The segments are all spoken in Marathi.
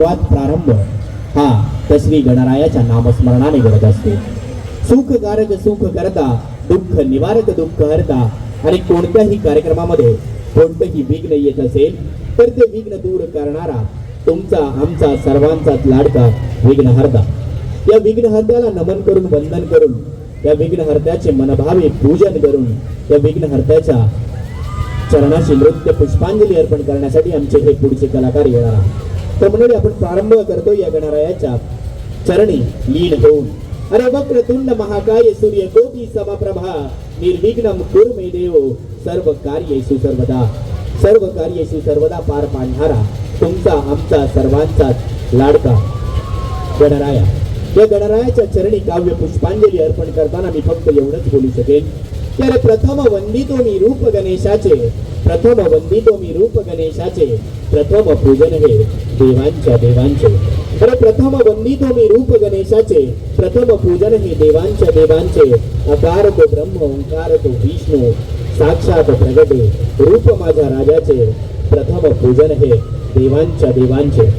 प्रारंभ हा तस्वी गणरायाच्या नामस्मरणाने घडत असते. सुखकारक सुख करता, दुःख निवारक दुःख हरता. आणि कोणत्याही कार्यक्रमामध्ये कोणतेही विघ्न येत असेल तर ते विघ्न दूर करणारा तुमचा आमचा सर्वांचाच लाडका विघ्नहर्ता. या विघ्नहर्त्याला नमन करून वंदन करून, या विघ्नहर्त्याचे मनभावे पूजन करून, या विघ्नहर्त्याच्या चरणाशी नृत्य पुष्पांजली अर्पण करण्यासाठी आमचे हे पुढचे कलाकार येणार आहेत. तर मंडळी, आपण प्रारंभ करतो या गणरायाच्या चरणी लीन होऊन. अरे वक्रतुंड महाकाय सूर्य कोटी समप्रभा, निर्विघ्नं कुरु मे देव सर्व कार्येषु सर्वदा. सर्व कार्येषु सर्वदा पार पाडणारा तुमचा आमचा सर्वांचाच लाडका गणराया. या गणरायाच्या चरणी काव्य पुष्पांजली अर्पण करताना मी फक्त एवढंच बोलू शकेन. तर प्रथम वंदितो मी रूप गणेशाचे, प्रथम वंदितो मी रूप गणेशाचे, प्रथम पूजन हे देवांच्या देवांचे. अरे प्रथम वंदितो मी रूप गणेशाचे, प्रथम पूजन हे देवांच्या देवांचे. अकार तो ब्रह्म ओंकार तो विष्णू, साक्षात प्रगटे रूप माझ्या राजाचे, प्रथम पूजन हे देवांच्या देवांचे.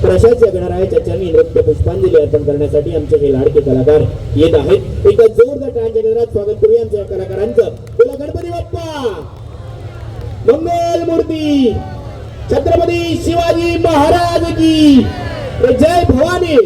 प्रशाच्या गणरायाच्या चरणी नृत्य पुष्पांजली अर्पण करण्यासाठी आमचे हे लाडके कलाकार येत आहेत. एका जोरदार टाळ्यांच्या गजरात स्वागत करूया आमच्या कलाकारांचं. बोला गणपती बाप्पा मंगल मूर्ती, छत्रपती शिवाजी महाराज की जय भवानी.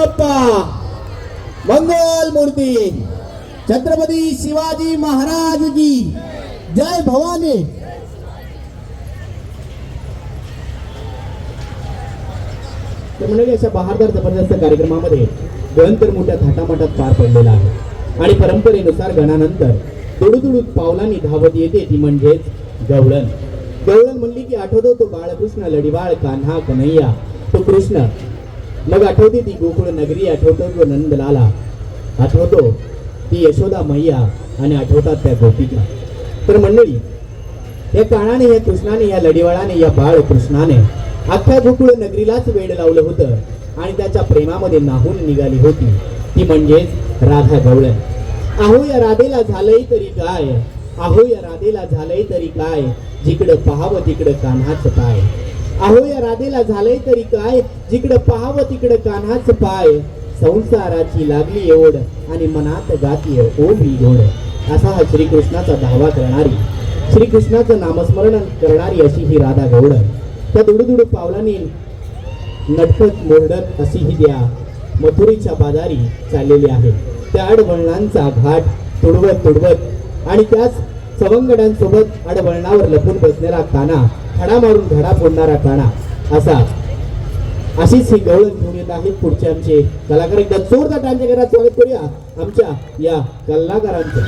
बाप्पा मंगल मूर्ती छत्रपती शिवाजी महाराज की जय भवानी. तर म्हणजे अशा बहारदार जबरदस्त कार्यक्रमामध्ये गण तर मोठ्या थाटामाटात पार पडलेला आहे आणि परंपरेनुसार गणानंतर तुडुतुडूत पावलांनी धावत येते ती म्हणजेच गवळण. गवळण म्हणली की आठवतो तो बाळकृष्ण लढिवाळ कान्हा कन्हैया तो कृष्ण. मग आठवते ती गोकुळ नगरी, आठवतो तो नंदलाला, आठवतो ती यशोदा मैया आणि आठवतात त्या गोपिका. तर मंडळी या काळाने या कृष्णाने या लढिवाळाने या बाळकृष्णाने अख्ख्या गोकुळ नगरीलाच वेड लावलं होतं आणि त्याच्या प्रेमामध्ये नाहून निघाली होती ती म्हणजेच राधा गवळण. अहो या राधेला झालंय तरी काय, अहो या राधेला झालंय तरी काय, जिकडं पाहावं तिकडं कान्हाच पाय. अहो या राधेला झालंय तरी काय, जिकडं पाहावं तिकडं कान्हाच पाय. संसाराची लागली ओढ आणि मनात गातीय ओढी गोड. असा हा श्रीकृष्णाचा धावा करणारी, श्रीकृष्णाचं नामस्मरण करणारी अशी ही राधा गवळण. त्या दुडुदुडू पावलांनी नटखट मोरडत अशी ही त्या मथुरीच्या बाजारी चाललेली आहे. त्या अडवळणांचा घाट तुडवत तुडवत आणि त्याच सवंगड्यांसोबत अडवळणावर लपून बसणारा काना, खडा मारून धडा फोडणारा काना, अशीच ही गवळण घेऊन येत आहेत पुढचे आमचे कलाकार. एकदा जोरदार टाळ्यांच्या गजरात स्वागत करूया आमच्या या कलाकारांचं.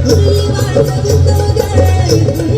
मुरली वाजवितो ग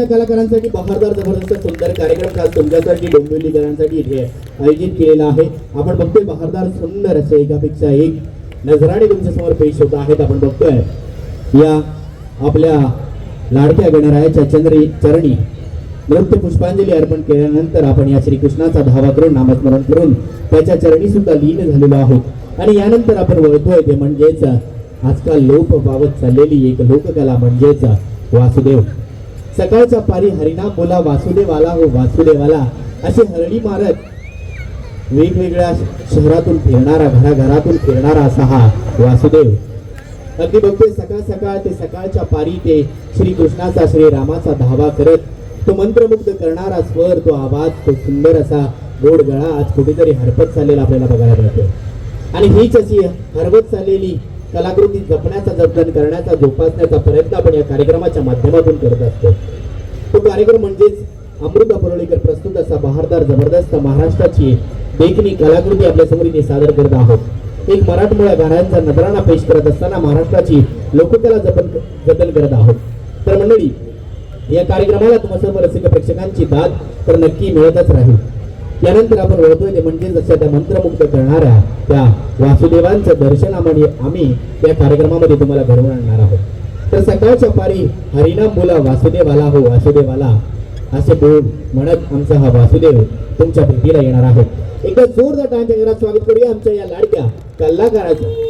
अशा कलाकारांसाठी बहारदार जबरदस्त सुंदर कार्यक्रम खास तुमच्यासाठी डोंबिवलीकरांसाठी इथे आयोजित केलेला आहे. आपण बघतोय बहारदार सुंदर असे एकापेक्षा एक नजराणे तुमच्या समोर पेश होत आहेत. आपण बघतोय या आपल्या लाडक्या गणरायाच्या चरणी नृत्य पुष्पांजली अर्पण केल्यानंतर आपण या श्रीकृष्णाचा धावा करून नामस्मरण करून त्याच्या चरणी सुद्धा लीन झालेलो आहोत. आणि यानंतर आपण वळतोय ते म्हणजेच आजकाल लोप पावत चाललेली एक लोककला म्हणजेच वासुदेव. सकाळच्या पारी हरिनाम बोला वासुदेवाला हो वासुदेवाला अशी हरणी मारत वेगवेगळ्या शहरातून फिरणारा घराघरातून फिरणारा असा हा वासुदेव. अगदी बघतोय सकाळ सकाळ ते सकाळच्या पारी ते श्रीकृष्णाचा श्रीरामाचा धावा करत तो मंत्रमुग्ध करणारा स्वर तो आवाज तो सुंदर असा गोड गळा आज कुठेतरी हरपत चाललेला आपल्याला बघायला मिळतो. आणि हीच अशी हरवत चाललेली कलाकृती जपण्याचा जतन करण्याचा जोपासण्याचा प्रयत्न आपण या कार्यक्रमाच्या माध्यमातून करत असतो. तो कार्यक्रम म्हणजेच अमृता परोळीकर प्रस्तुत असा बहारदार जबरदस्त महाराष्ट्राची देखणी कलाकृती आपल्या समोर इथे सादर करत आहोत. एक मराठमोळ्या गाण्यांचा नजराणा पेश करत असताना महाराष्ट्राची लोककला जतन करत आहोत. तर मंडळी या कार्यक्रमाला तुम्हा सर्व रसिक प्रेक्षकांची दाद तर नक्की मिळतच राहील. त्यानंतर आपण वळतोय ते म्हणजे जसं त्या मंत्रमुग्ध करणाऱ्या त्या वासुदेवांचं दर्शन आम्ही त्या कार्यक्रमामध्ये तुम्हाला घडवून आणणार आहोत. तर सकाळच्या पारी हरिनाम बोला वासुदेवाला हो वासुदेवाला असे बोल म्हणत आमचा हा वासुदेव तुमच्या भेटीला येणार आहे. एकदा जोरदार टाळ्यांच्या गजरात स्वागत करूया आमच्या या लाडक्या कलाकाराचं.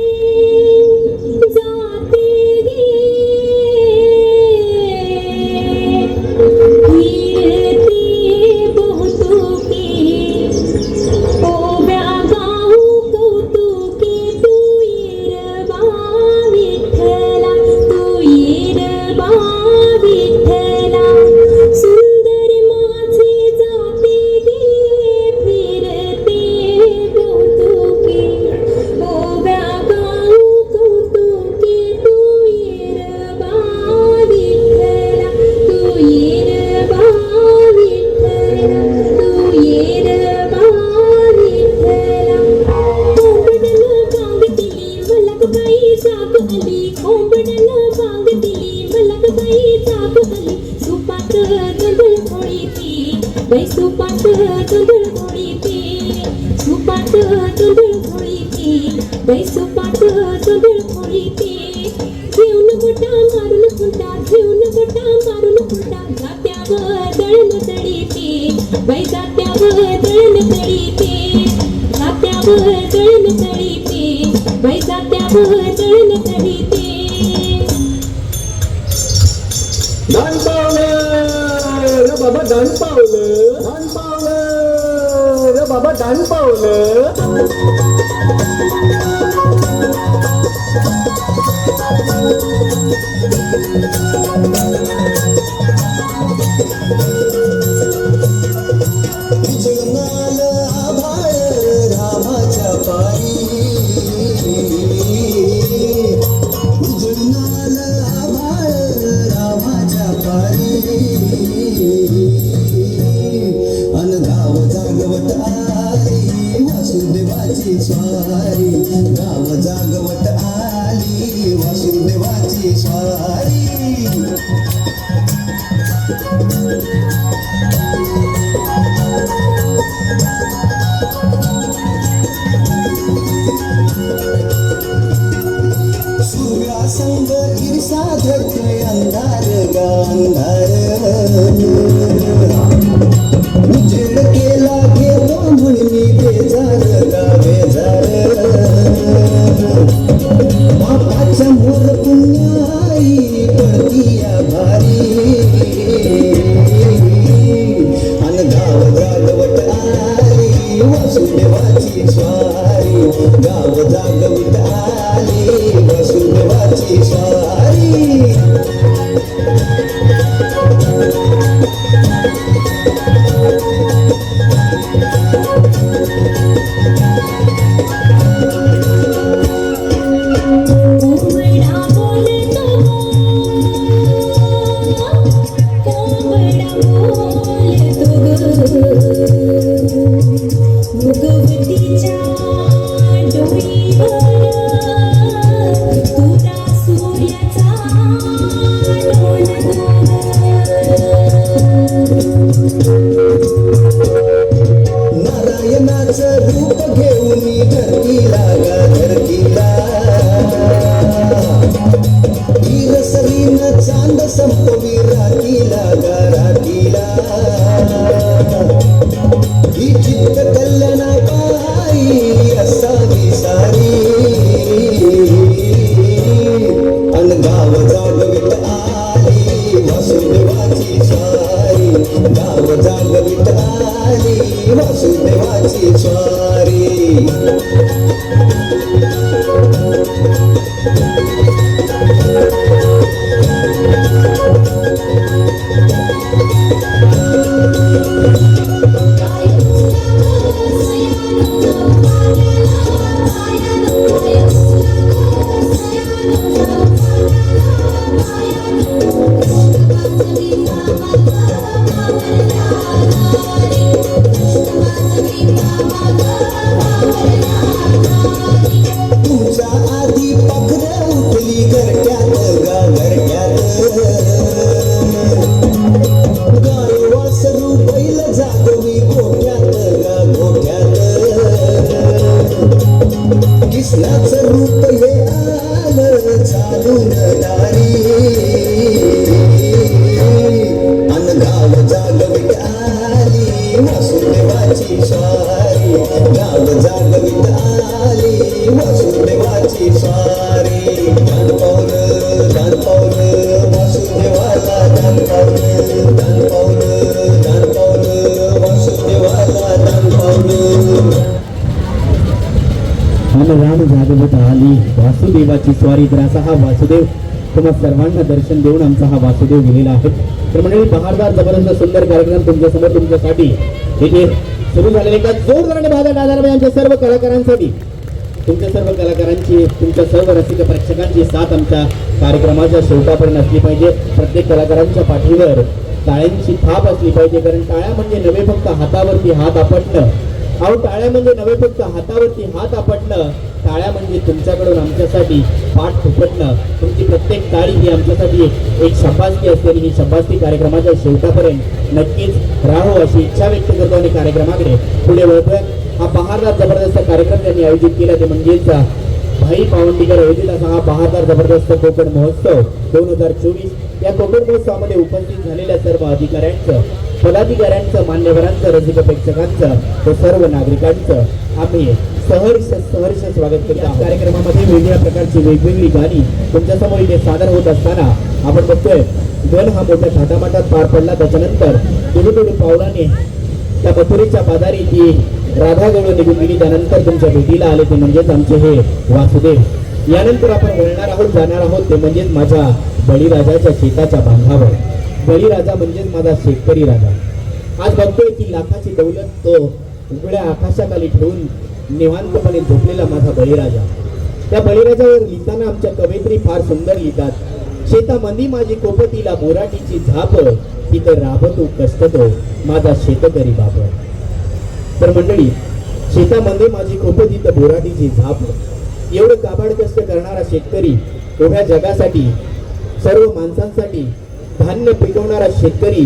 बाबा दान पावलं भगवतीच्या डोईवर तुरा सूर्य गाव जागवित आली वासुदेवाची स्वारी तुमच्या आधी पाखरं उठली घरट्यात गा घरट्यात गाय वासरू बैल जागवी गोठ्यात गा गोठ्यात कृष्णाचं रूप हे आलं चालून दारी अन गाव जागवित आली वासुदेवाची स्वारी गाव जागवित आली वासुदेवाची स्वारी दान पावलं वासुदेवाला दान पावलं वासुदेवाला दान पावलं राम जागवत आली वासुदेवाची स्वारी. तर असा हा वासुदेव तुम्हा सर्वांना दर्शन देऊन आमचा हा वासुदेव गेलेला आहे. तर मंडळी बहारदार जबरदस्त सुंदर कार्यक्रम तुमच्या समोर तुमच्यासाठी इथे सुरू झालेले एका जोरदाराने भागात आधार आमच्या सर्व कलाकारांसाठी तुमच्या सर्व कलाकारांची तुमच्या सर्व रसिक प्रेक्षकांची साथ आमच्या कार्यक्रमाच्या शेवटापर्यंत असली पाहिजे. प्रत्येक कलाकारांच्या पाठीवर टाळ्यांची थाप असली पाहिजे. कारण टाळ्या म्हणजे नव्हे फक्त हातावरती हात आपटणं. अहो टाळ्या म्हणजे नव्हे फक्त हातावरती हात आपटणं. टाळ्या म्हणजे तुमच्याकडून आमच्यासाठी पाठ फुकटणं. तुमची प्रत्येक टाळी ही आमच्यासाठी एक शब्बासकी असते आणि ही शब्बासकी कार्यक्रमाच्या शेवटापर्यंत नक्कीच राहो अशी इच्छा व्यक्त करतो आणि कार्यक्रमाकडे पुढे वळतोय. हा बहारदार जबरदस्त कार्यक्रम त्यांनी आयोजित केला ते म्हणजेच भाई पावंडीकर आयोजित असा हा बहारदार जबरदस्त कोकण महोत्सव 2024. या कोकण महोत्सवामध्ये उपस्थित झालेल्या सर्व अधिकाऱ्यांचं पदाधिकाऱ्यांचं मान्यवरांचं रसिक प्रेक्षकांचं व सर्व नागरिकांचं आम्ही सहर्ष स्वागत करतो. या कार्यक्रमामध्ये वेगवेगळ्या प्रकारची वेगवेगळी गाणी तुमच्यासमोर इथे सादर होत असताना आपण बघतोय गण हा मोठ्या थाटामाटात पार पडला. त्याच्यानंतर थोडी पावलाने त्या मथुरेच्या बाजारी ती राधा गवळण निघून गेली. त्यानंतर तुमच्या भेटीला आले ते म्हणजेच आमचे हे वासुदेव. यानंतर आपण वळणार आहोत जाणार आहोत ते म्हणजेच माझ्या बळीराजाच्या शेताच्या बांधावर. बळीराजा म्हणजेच माझा शेतकरी राजा. आज बघतोय की लाखाची दौलत तो उघड्या आकाशाखाली ठेवून निवांतपणे झोपलेला माझा बळीराजा. त्या बळीराजावर लिहिताना आमच्या कवयित्री फार सुंदर लिहितात. शेतामंदी माझी कोपतीला बोराटीची झाप तिथं राबतो कष्टतो माझा शेतकरी बाप. तर मंडळी शेतामध्ये माझी कोपतीत बोराटीची झाप. एवढं काबाड कष्ट करणारा शेतकरी उभ्या जगासाठी सर्व माणसांसाठी धान्य पिकवणारा शेतकरी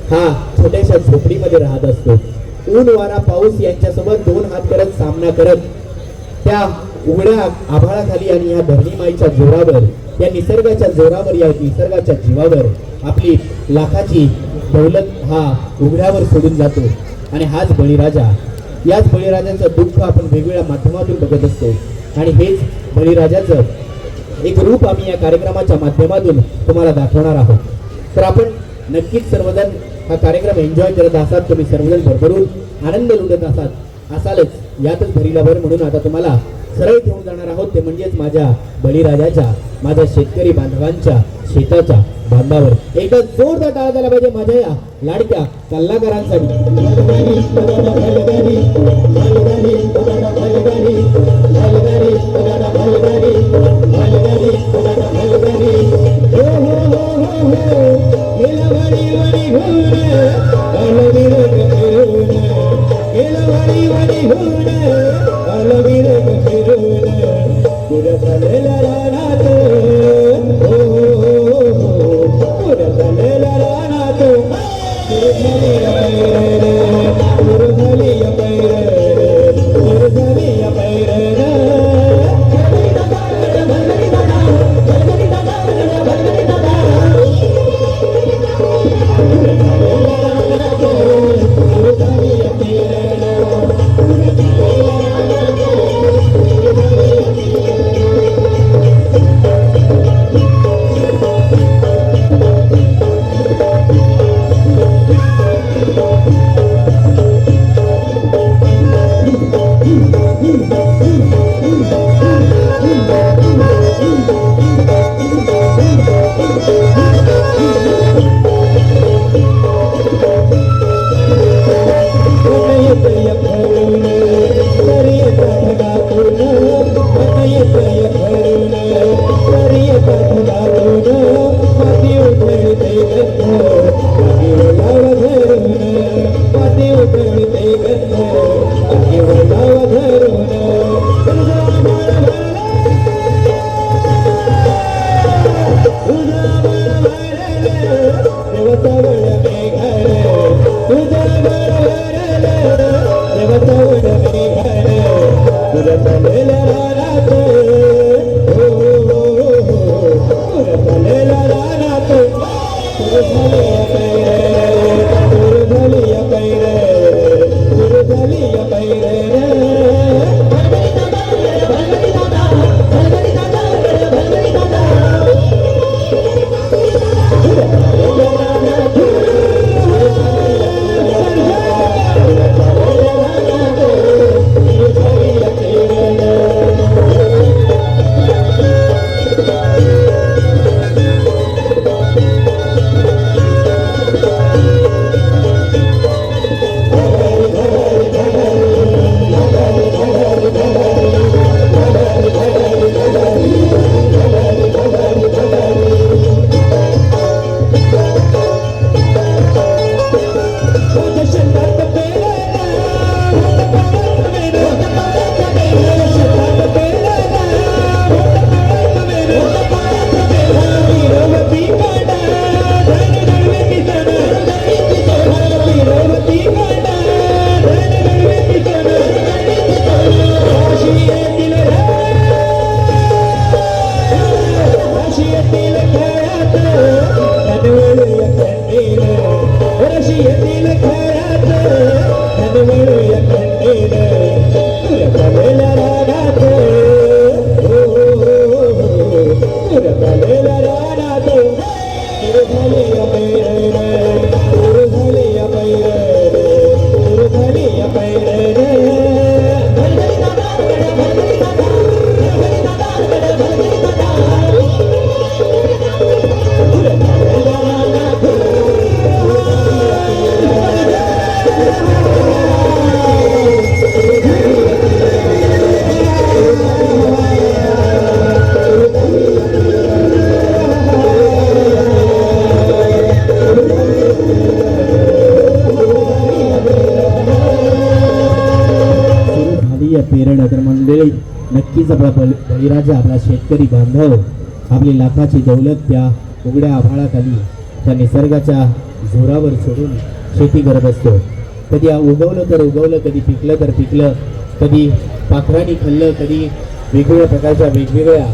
हा छोट्याशा झोपडीमध्ये राहत असतो. ऊन वारा पाऊस यांच्यासोबत दोन हात करत सामना करत त्या उघड्या आभाळाखाली आणि या धरणीमाईच्या जोरावर या निसर्गाच्या जोरावर या निसर्गाच्या जीवावर आपली लाखाची दौलत हा उघड्यावर सोडून जातो. आणि हाच बळीराजा. याच बळीराजाचं दुःख आपण वेगवेगळ्या माध्यमातून बघत असतो आणि हेच बळीराजाचं एक रूप आम्ही या कार्यक्रमाच्या माध्यमातून तुम्हाला दाखवणार आहोत. तर आपण नक्कीच सर्वजण हा कार्यक्रम एन्जॉय करत असाल. तुम्ही सर्वजण भरभरून आनंद लुटत असालच. यातच भरीला भर म्हणून आता तुम्हाला सरळ घेऊन जाणार आहोत ते म्हणजेच माझ्या बळीराजाच्या माझ्या शेतकरी बांधवांच्या शेताच्या बांधावर. एकदा जोरदार टाळा झाला पाहिजे माझ्या या लाडक्या कलाकारांसाठी. येतय भरून दर्याचा ढगातून आता येतय भरून दर्याचा ढगातून माती उधळते गंध मातीवर लावा धरून माती उधळते गंध मातीवर लावा धरून पेरण तर मंडळी नक्कीच आपला बळीराजा आपला शेतकरी बांधव आपली लाखाची दौलत त्या उघड्या आभाळाखाली त्या निसर्गाच्या जोरावर सोडून शेती करत असतो. कधी उगवलं तर उगवलं, कधी पिकलं तर पिकलं, कधी पाखरांनी खाल्लं, कधी वेगवेगळ्या प्रकारच्या वेगवेगळ्या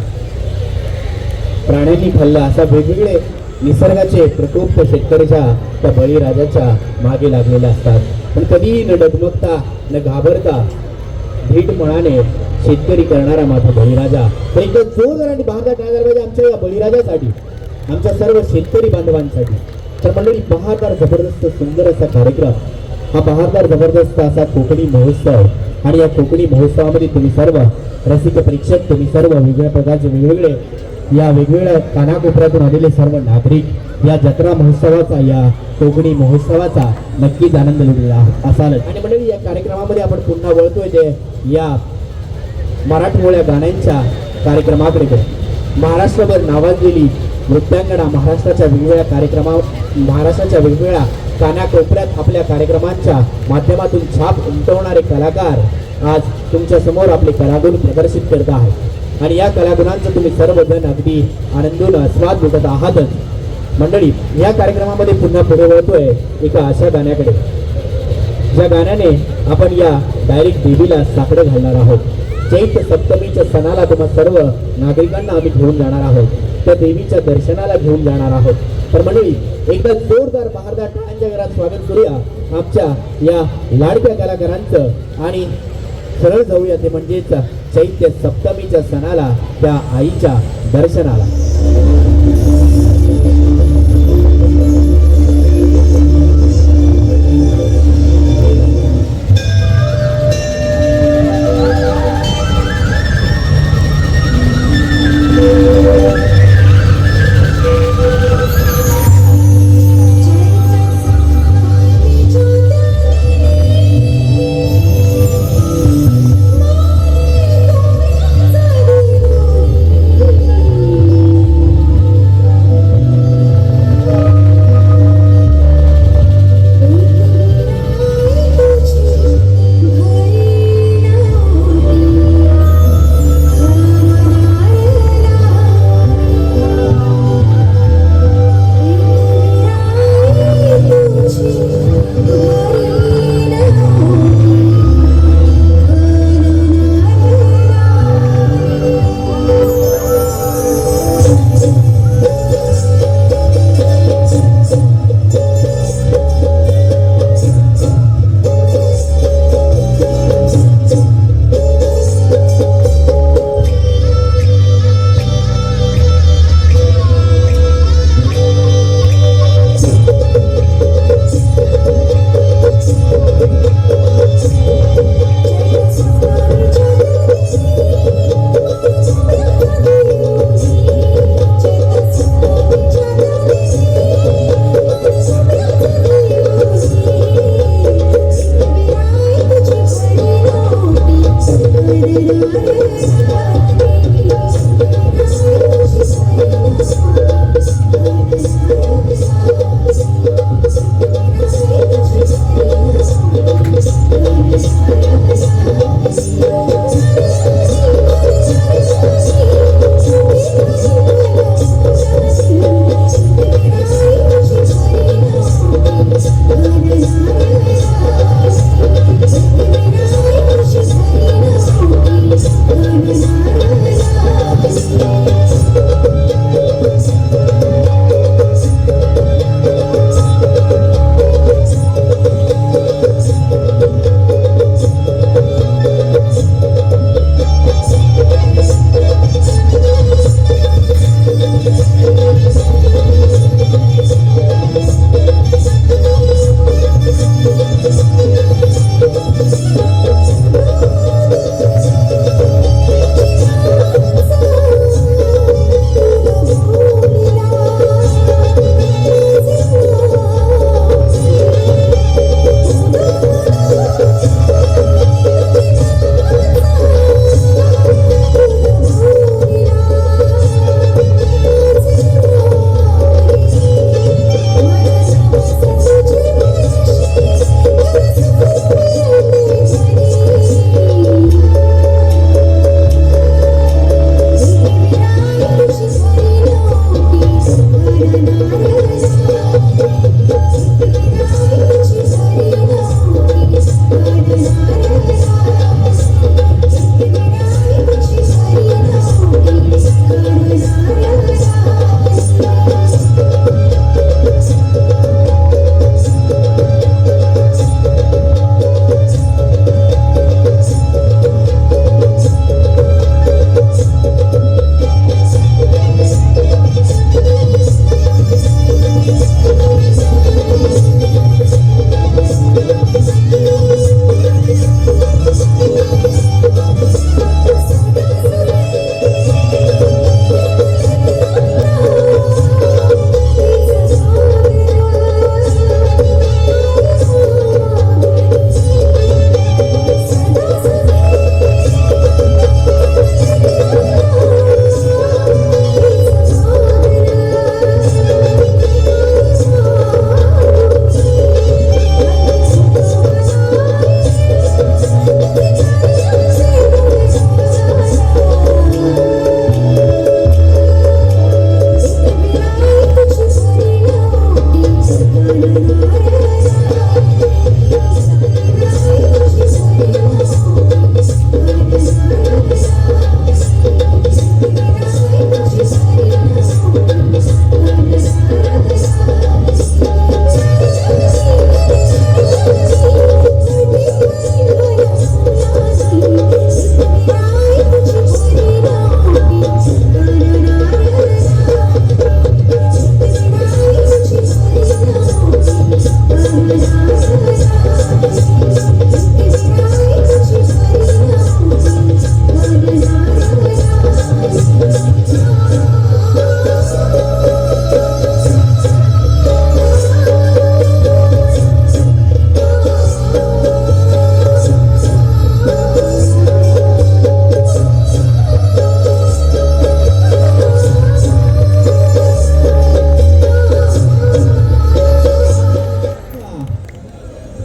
प्राण्यांनी खाल्लं. असा वेगवेगळे निसर्गाचे प्रकोप त्या शेतकऱ्याच्या त्या बळीराजाच्या मागे लागलेले असतात. पण कधीही न डगमगता न घाबरता धीट मनाने शेतकरी करणारा माझा बळीराजा. तर एकदम जोरदार आणि बहारदार टाळ्या पाहिजे आमच्या या बळीराजासाठी, आमच्या सर्व शेतकरी बांधवांसाठी. तर मंडळी, बहारदार जबरदस्त सुंदर असा कार्यक्रम, हा बहारदार जबरदस्त असा कोकणी महोत्सव. आणि या कोकणी महोत्सवामध्ये तुम्ही सर्व रसिक परीक्षक, तुम्ही सर्व वेगवेगळ्या प्रकारचे वेगवेगळे या वेगवेगळ्या कानाकोपऱ्यातून आलेले सर्व नागरिक या जत्रा महोत्सवाचा, या कोकणी महोत्सवाचा नक्कीच आनंद लुटलेला असाल. आणि मंडळी, या कार्यक्रमामध्ये आपण पुन्हा वळतोय ते या मराठमोळ्या गाण्यांच्या कार्यक्रमाकडे. महाराष्ट्रभर नावाजलेली नृत्यांगणा, महाराष्ट्राच्या वेगवेगळ्या कानाकोपऱ्यात आपल्या कार्यक्रमांच्या माध्यमातून छाप उमटवणारे कलाकार आज तुमच्या समोर आपले कलागुण प्रदर्शित करत आहेत. आणि या कलागुणांचं तुम्ही सर्वजण अगदी आनंदून आस्वाद लुटत आहातच. मंडळी, या कार्यक्रमामध्ये पुन्हा पुढे वळतोय एका अशा गाण्याकडे, ज्या गाण्याने आपण या डायरेक्ट देवीला साकडं घालणार आहोत. चैत्र सप्तमीच्या सणाला तुम्हा सर्व नागरिकांना आम्ही घेऊन जाणार आहोत, त्या देवीच्या दर्शनाला घेऊन जाणार आहोत. तर मंडळी, एकदा जोरदार बहारदार टाळ्यांच्या घरात स्वागत करूया आमच्या या लाडक्या कलाकारांचं. आणि सरळ जाऊया ते म्हणजेच चैत्र सप्तमीच्या सणाला, त्या आईच्या दर्शनाला.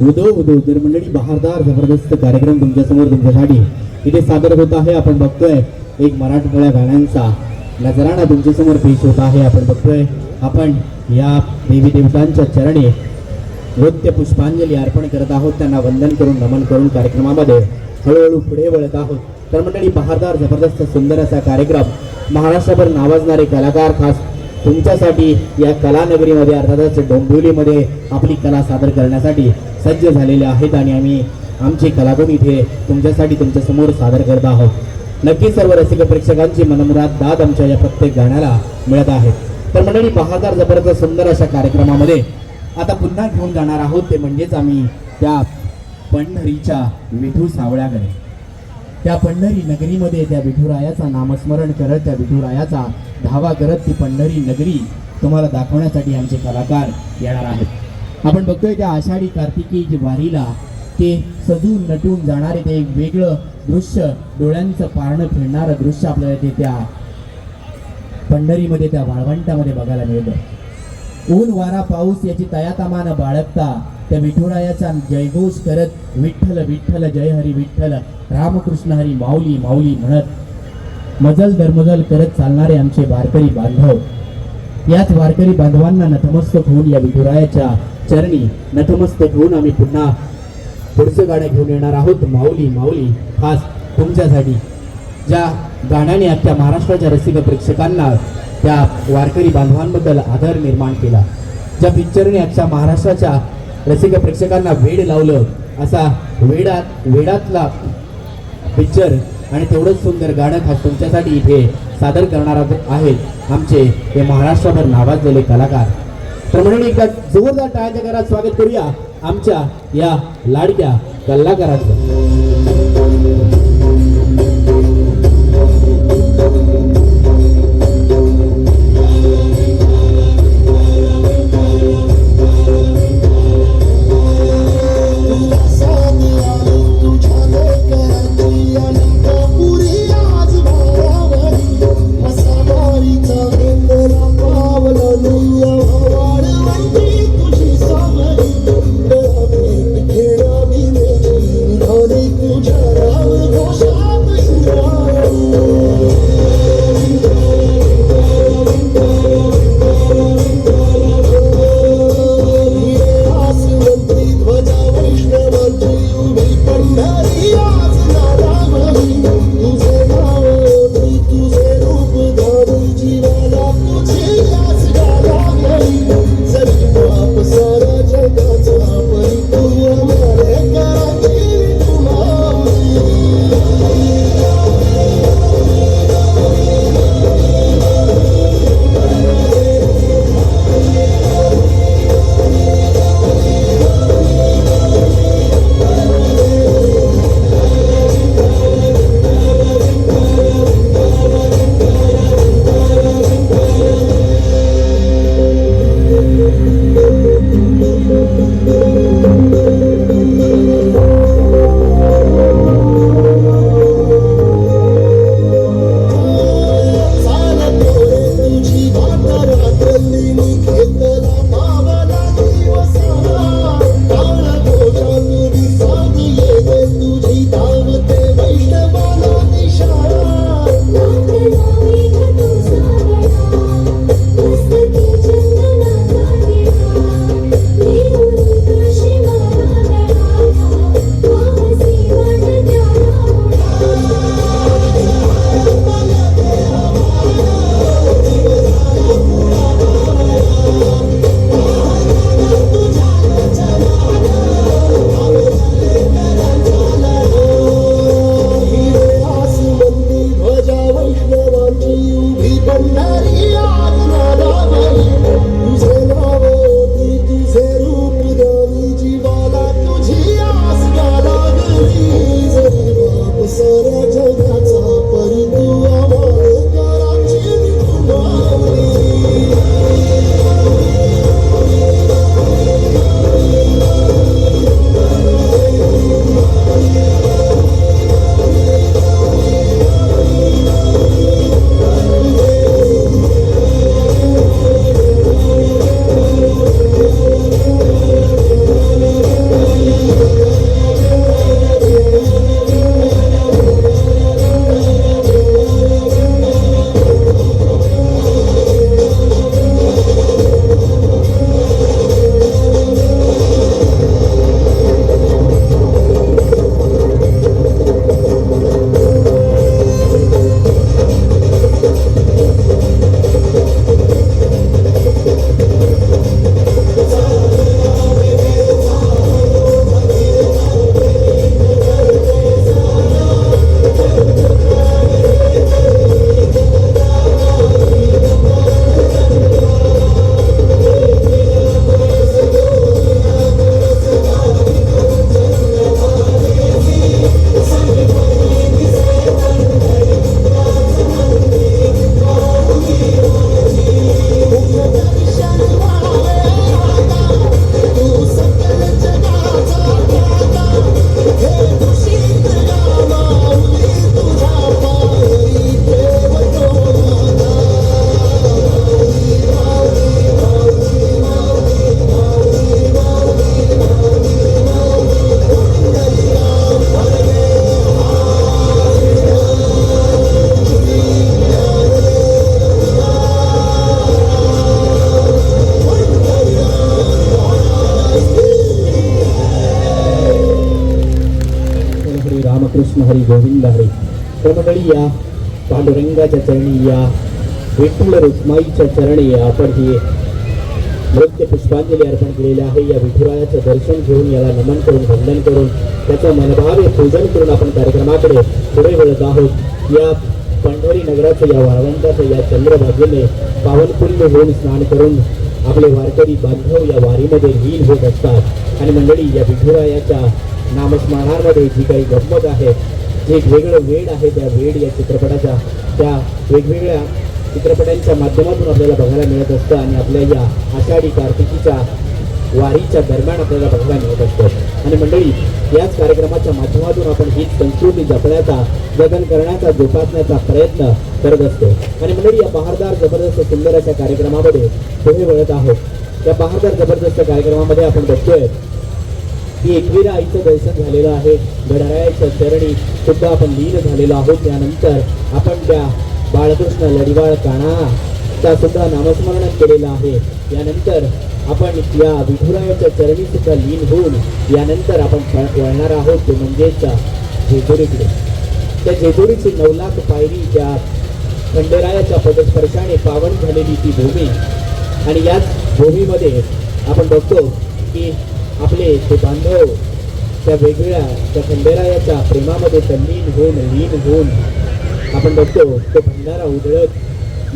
उदो उदो तर मंडळी बहारदार जबरदस्त कार्यक्रम तुमच्यासमोर तुमच्यासाठी इथे सादर होत आहे. आपण बघतोय एक मराठमोळ्या गाण्यांचा नजराणा तुमच्यासमोर पेश होत आहे. आपण बघतोय आपण या देवी देवतांच्या चरणी नृत्य पुष्पांजली अर्पण करत आहोत. त्यांना वंदन करून नमन करून कार्यक्रमामध्ये हळूहळू पुढे वळत आहोत. तर मंडळी बहारदार जबरदस्त सुंदर असा कार्यक्रम महाराष्ट्रभर नावाजणारे कलाकार खास तुमच्यासाठी या कलानगरीमध्ये अर्थातच डोंबिवलीमध्ये आपली कला सादर करण्यासाठी सज्ज झालेले आहेत आणि आम्ही आमचे कलागुण इथे तुमच्यासाठी तुमच्यासमोर सादर करत आहोत. नक्की सर्व रसिक प्रेक्षकांची मनमुराद दाद आमच्या या प्रत्येक गाण्याला मिळत आहे. तर मंडळी बहारदार जबरदस्त सुंदर अशा कार्यक्रमामध्ये आता पुन्हा घेऊन जाणार आहोत ते म्हणजेच आम्ही त्या पंढरीच्या विठू सावळ्याकडे. त्या पंढरी नगरीमध्ये त्या विठुरायाचा नामस्मरण करत त्या विठुरायाचा धावा करत ती पंढरी नगरी तुम्हाला दाखवण्यासाठी आमचे कलाकार येणार आहेत. आपण बघतोय त्या आषाढी कार्तिकी जी वारीला ते सजून नटून जाणारे ते एक वेगळं दृश्य, डोळ्यांचं पारणं फिरणारं दृश्य आपल्याला ते त्या पंढरीमध्ये त्या वाळवंटामध्ये बघायला मिळतं. ऊन वारा पाऊस याची तयातमानं बाळगता त्या विठुरायाचा जयघोष करत विठ्ठल विठ्ठल जय हरी विठ्ठल रामकृष्ण हरी माऊली माऊली म्हणत मजल दरमजल करत चालणारे आमचे वारकरी बांधव. याच वारकरी बांधवांना नतमस्तक होऊन या विठुरायाच्या चरणी नतमस्तक होऊन आम्ही पुन्हा पुढचं गाणं घेऊन येणार आहोत. माऊली माऊली खास तुमच्यासाठी, ज्या गाण्याने अख्ख्या महाराष्ट्राच्या रसिक प्रेक्षकांना त्या वारकरी बांधवांबद्दल आदर निर्माण केला, ज्या पिक्चरने अख्ख्या महाराष्ट्राच्या रसिक प्रेक्षकांना वेड लावलं, असा वेडातला पिक्चर आणि तेवढंच सुंदर गाणं खास तुमच्यासाठी इथे सादर करणार आहेत आमचे हे महाराष्ट्रभर नावाजलेले कलाकार. तर म्हणून एकदा जोरदार टाळ्यांच्या घरात स्वागत करूया आमच्या या लाडक्या कलाकारांचं. रामकृष्ण हरी गोविंद हरी. तर मंडळी, या पांडुरंगाच्या चरणी, या विठ्ठल रुक्माईच्या चरणी आपण ही नृत्य पुष्पांजली अर्पण केलेली आहे. या विठुरायाचं दर्शन घेऊन, याला नमन करून, वंदन करून, त्याचं मनभावे पूजन करून आपण कार्यक्रमाकडे पुढे वळत आहोत. या पंढरी नगराचं, या वाळवंटाचं, या चंद्रभागेने पावनपुण्य होऊन स्नान करून आपले वारकरी बांधव या वारीमध्ये लीन होत असतात. आणि मंडळी, या विठुरायाच्या नामस्मरणामध्ये जी काही गंमत आहे, जे एक वेगळं वेड आहे, त्या वेड या चित्रपटाच्या, त्या वेगवेगळ्या चित्रपटांच्या माध्यमातून आपल्याला बघायला मिळत असतं. आणि आपल्या या आषाढी कार्तिकीच्या वारीच्या दरम्यान आपल्याला बघायला मिळत असतं. आणि मंडळी, याच कार्यक्रमाच्या माध्यमातून आपण ही संस्कृती जपण्याचा, जतन करण्याचा, जोपासण्याचा प्रयत्न करत असतो. आणि मंडळी, या बहारदार जबरदस्त सुंदर अशा कार्यक्रमामध्ये पुढे वळत आहोत. या बहारदार जबरदस्त कार्यक्रमामध्ये आपण बघतोय की एकविरा आईचं दर्शन झालेलं आहे. गणरायाच्या चरणी सुद्धा आपण लीन झालेलो आहोत. त्यानंतर आपण त्या बाळकृष्ण लढिवाळ काणाचा सुद्धा नामस्मरण केलेलं आहे. यानंतर आपण या विठुरायाच्या चरणी सुद्धा लीन होऊन यानंतर आपण वळणार आहोत ते म्हणजेच जेजुरीकडे. त्या जेजुरीची 9 लाख पायरी, त्या खंडेरायाच्या पदस्पर्शाने पावन झालेली ती भूमी. आणि याच भूमीमध्ये आपण बघतो की आपले ते बांधव त्या वेगवेगळ्या त्या खंडेरायाच्या प्रेमामध्ये तल्लीन होऊन आपण बघतो तो भंडारा उधळत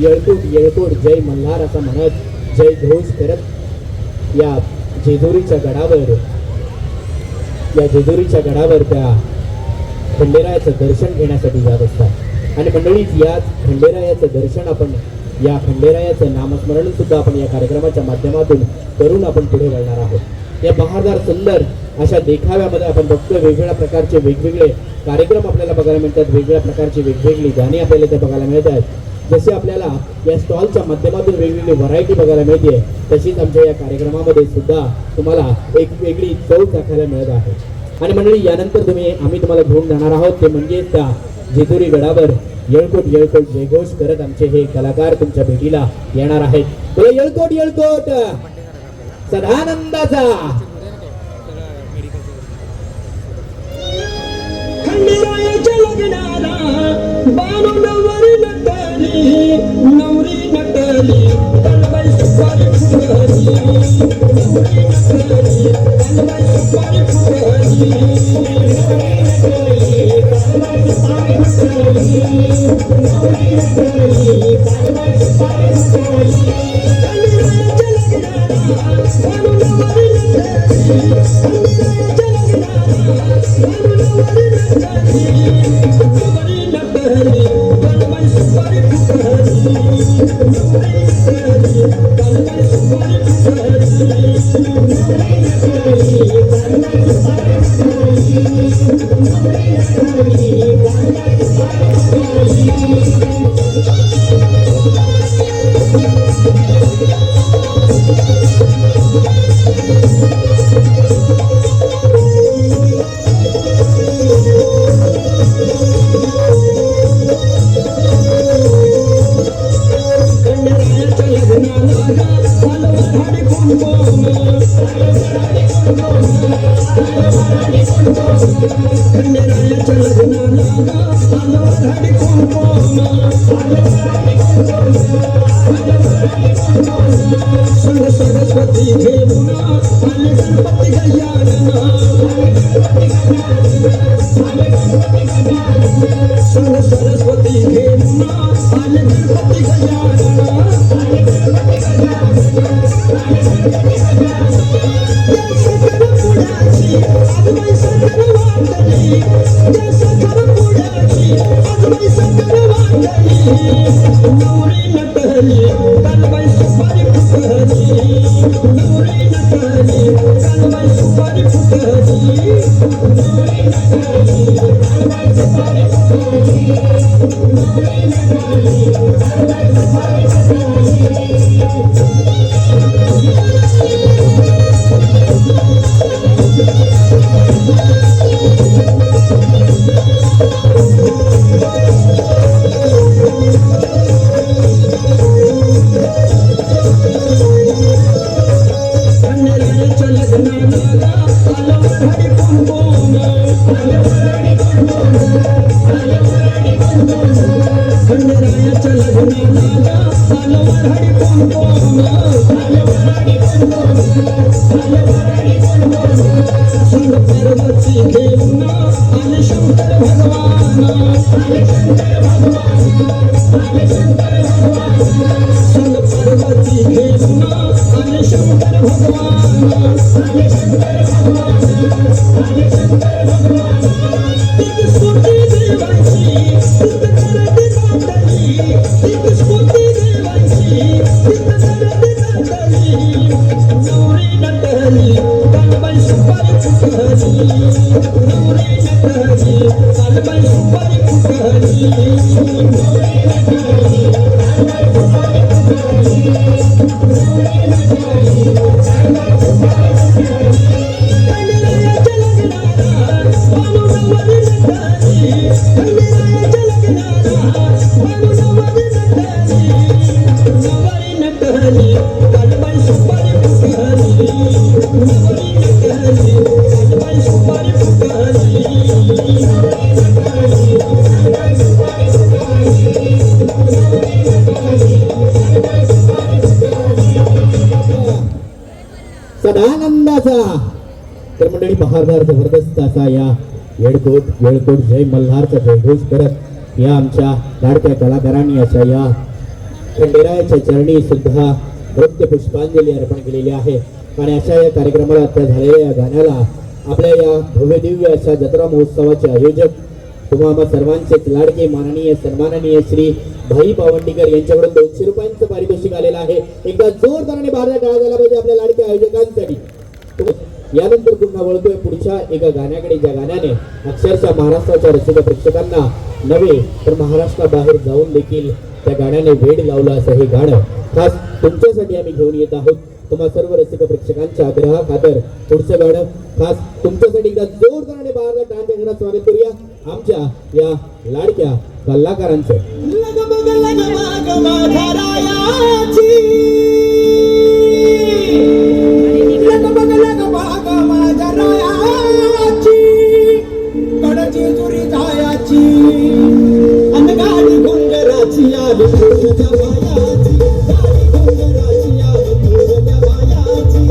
येळकोट येळकोट जय मल्हार असा म्हणत जय घोष करत या जेजुरीच्या गडावर त्या खंडेरायाचं दर्शन घेण्यासाठी जात असतात. आणि मंडळीच, याच खंडेरायाचं दर्शन आपण, या खंडेरायाचं नामस्मरण सुद्धा आपण या कार्यक्रमाच्या माध्यमातून करून आपण पुढे वळणार आहोत. या बहारदार सुंदर अशा देखाव्यामध्ये आपण बघतो वेगवेगळ्या प्रकारचे वेगवेगळे कार्यक्रम आपल्याला बघायला मिळतात. वेगवेगळ्या प्रकारची वेगवेगळी गाणी आपल्याला इथे बघायला मिळतात. जसे आपल्याला या स्टॉलच्या माध्यमातून वेगवेगळी व्हरायटी बघायला मिळते, तशीच आमच्या या कार्यक्रमामध्ये सुद्धा तुम्हाला एक वेगळी चव चाखायला मिळत आहे. आणि मंडळी, यानंतर आम्ही तुम्हाला घेऊन जाणार आहोत ते म्हणजे त्या जेजुरी गडावर येळकोट येळकोट जयघोष करत आमचे हे कलाकार तुमच्या भेटीला येणार आहेत. बोला येळकोट येळकोट सदानंदाचा. खंडेरायाच्या लग्नाला बानो नवरी नटली, नवरी नटली, तलवाई सुपारी फुटली, नवरी नटली, तलवाई सुपारी फुटली, तलवाई सुपारी फुटली, नवरी नटली, तलवाई सुपारी फुटली. खंडेरायाच्या लग्नाला बानो नवरी नटली, खंडेरायाच्या लग्नाला बानो नवरी सरस्वती घेऊन आले गणपती गजानना, सरस्वती घेऊन आले गणपती गजानना. नवरी नटली, तलवाई सुपारी फुटली, नवरी नटली, तलवाई सुपारी फुटली, नवरी नटली, तलवाई सुपारी फुटली, नवरी नटली, तलवाई सुपारी खंडेरायाच्या लग्नाला आलं हरी कोण कोण, आलं हरी कोण खंडेरायाच्या लग्नाला आलं वऱ्हाडी कोण कोण, आलं वऱ्हाडी कोण कोण, आलं वऱ्हाडी कोण कोण. संग पार्वती घेऊन आले शंकर भगवान, आले शंकर भगवान, आले शंकर भगवान. संग पार्वती घेऊन आले शंकर भगवान, आले शंकर भगवान, आले शंकर भगवान. तिक स्तुती देवाची तिक करते नांदली, तिक स्तुती देवाची तिक करते नांदली. नवरी नटली कानबाई सुपारी फुटली, नवरी नटली कानबाई सुपारी फुटली, नवरी नटली कानबाई सुपारी फुटली, नवरी नटली कानबाई सुपारी फुटली. खंडेरायाच्या लग्नाला बानू नवरी नटली, खंडेरायाच्या लग्नाला बानू नवरी नटली, नवरी नटली कानबाई सुपारी फुटली, नवरी नटली कानबाई सुपारी फुटली, नवरी नटली कानबाई सुपारी फुटली, नवरी नटली कानबाई सुपारी फुटली. सदानंदाचा तर मंडळी बहारदार जबरदस्त असा या येळकोट जय मल्हारचा जयघोष करत या आमच्या लाडक्या कलाकारांनी अशा या खंडेरायाच्या चरणी सुद्धा नृत्य पुष्पांजली अर्पण केलेली आहे. आणि अशा या कार्यक्रमाला त्या झालेल्या या गाण्याला आपल्या या भव्य दिव्य अशा जत्रा महोत्सवाचे आयोजक तुम्हा सर्वांचेच लाडके माननीय सन्माननीय श्री भाई पावंडीकर यांच्याकडून 200 रुपयांचं पारितोषिक आलेलं आहे. एकदा जोरदाराने भारत टाळा झाला पाहिजे आपल्या लाडक्या आयोजकांसाठी. यानंतर पुन्हा वळतोय पुढच्या एका गाण्याकडे, ज्या गाण्याने अक्षरशः महाराष्ट्राच्या रसिक प्रेक्षकांना नव्हे तर महाराष्ट्राबाहेर जाऊन देखील त्या गाण्याने वेड लावलं असं हे गाणं खास तुमच्यासाठी आम्ही घेऊन येत आहोत. तुम्हा सर्व रसिक प्रेक्षकांच्या आग्रहाखातर पुढचं गाणं खास तुमच्यासाठी एकदा जोरदाराने बाहेर टाळ्यांच्या गजरात स्वागत करूया आमच्या या लाडक्या कलाकारांचं. लगबग लगबग माझ्या रायाची, लगबग लगबग माझ्या रायाची, कडची चुरी जायाची, अन गाडी घुंगराची आली तुझ्या बायाची, गाडी घुंगराची आली तुझ्या बायाची.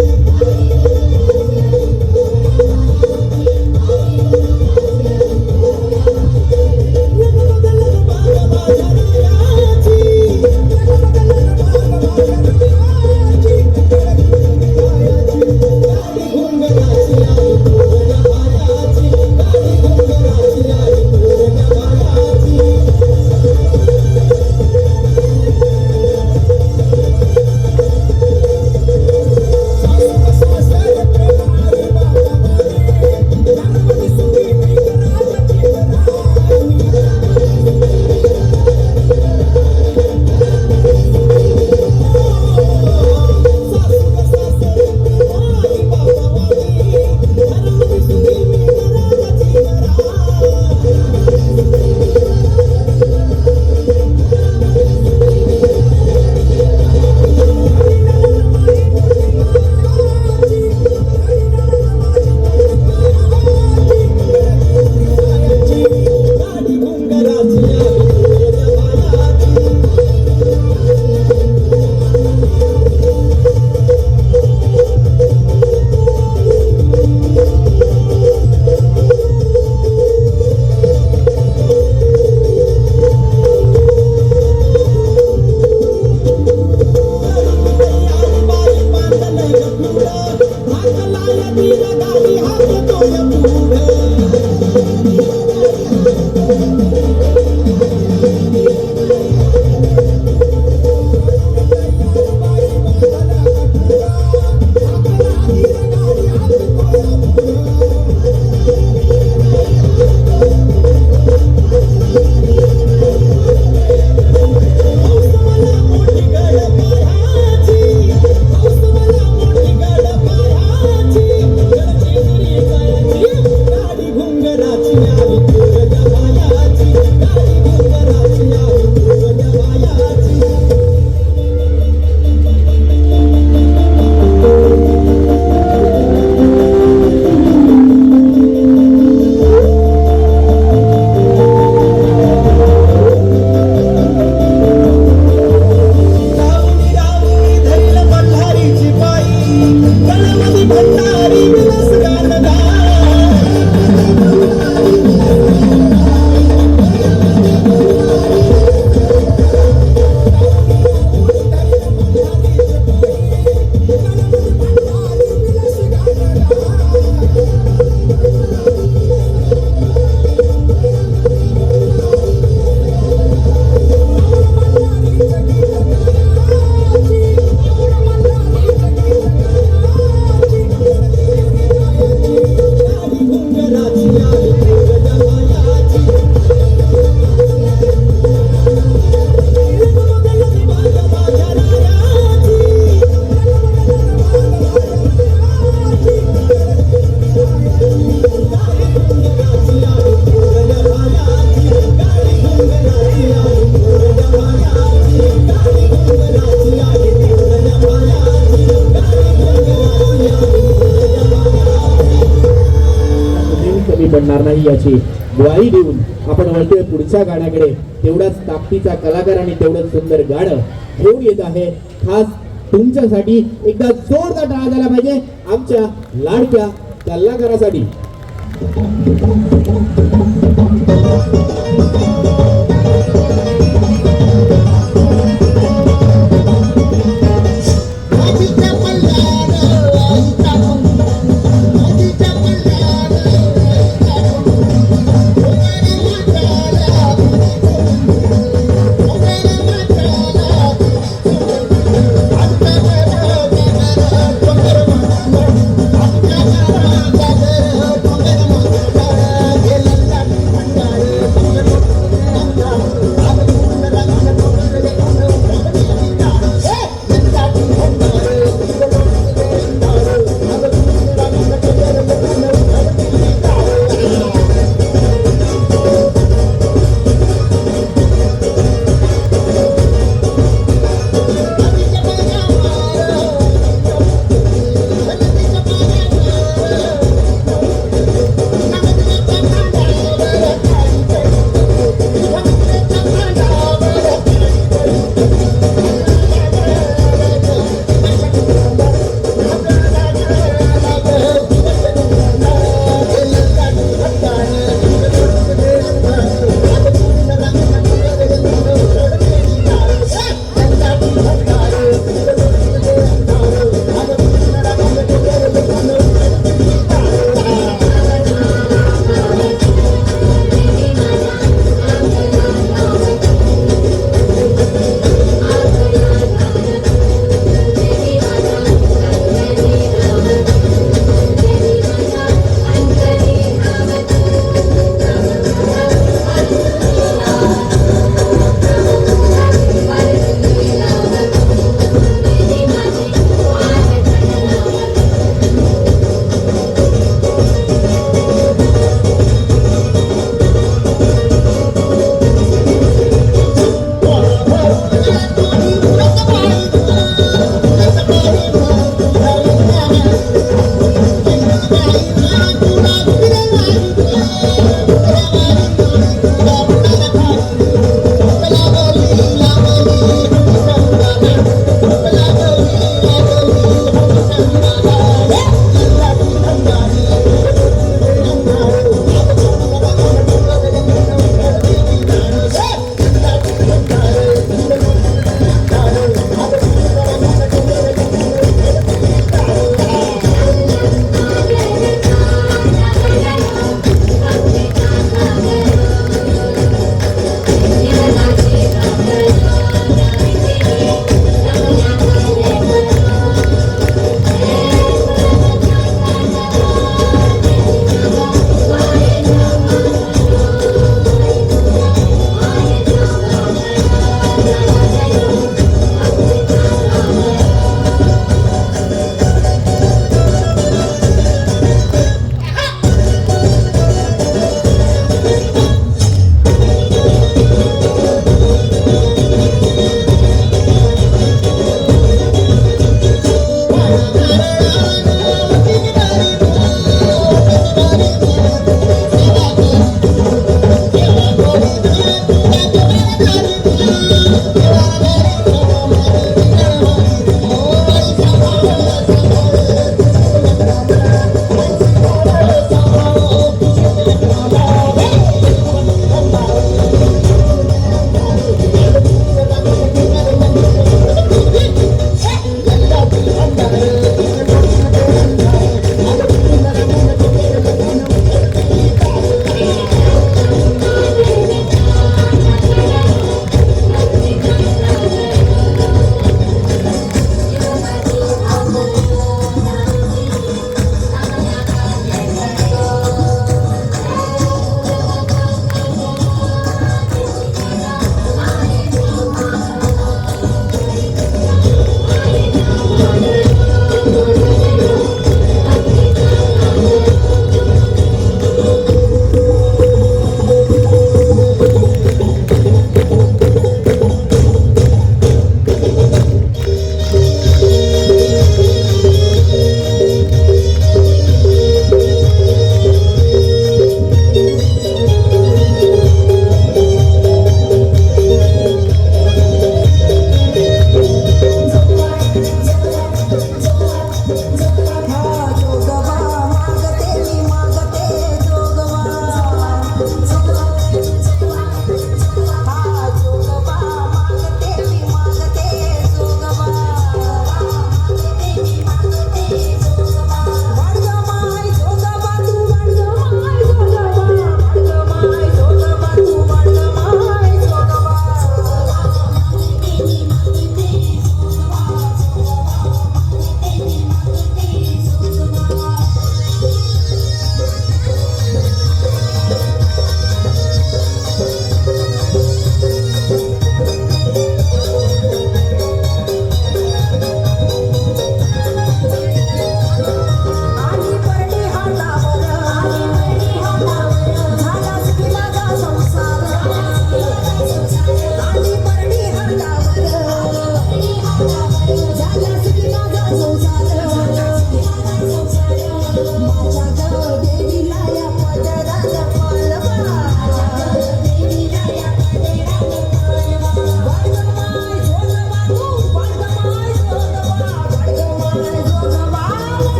पडणार नाही याची ग्वाही देऊन आपण वळतोय पुढच्या गाण्याकडे. तेवढाच ताकदीचा कलाकार आणि तेवढंच सुंदर गाणं घेऊन येत आहे खास तुमच्यासाठी. एकदा जोरदार टाळ्या झाला पाहिजे आमच्या लाडक्या कलाकारासाठी.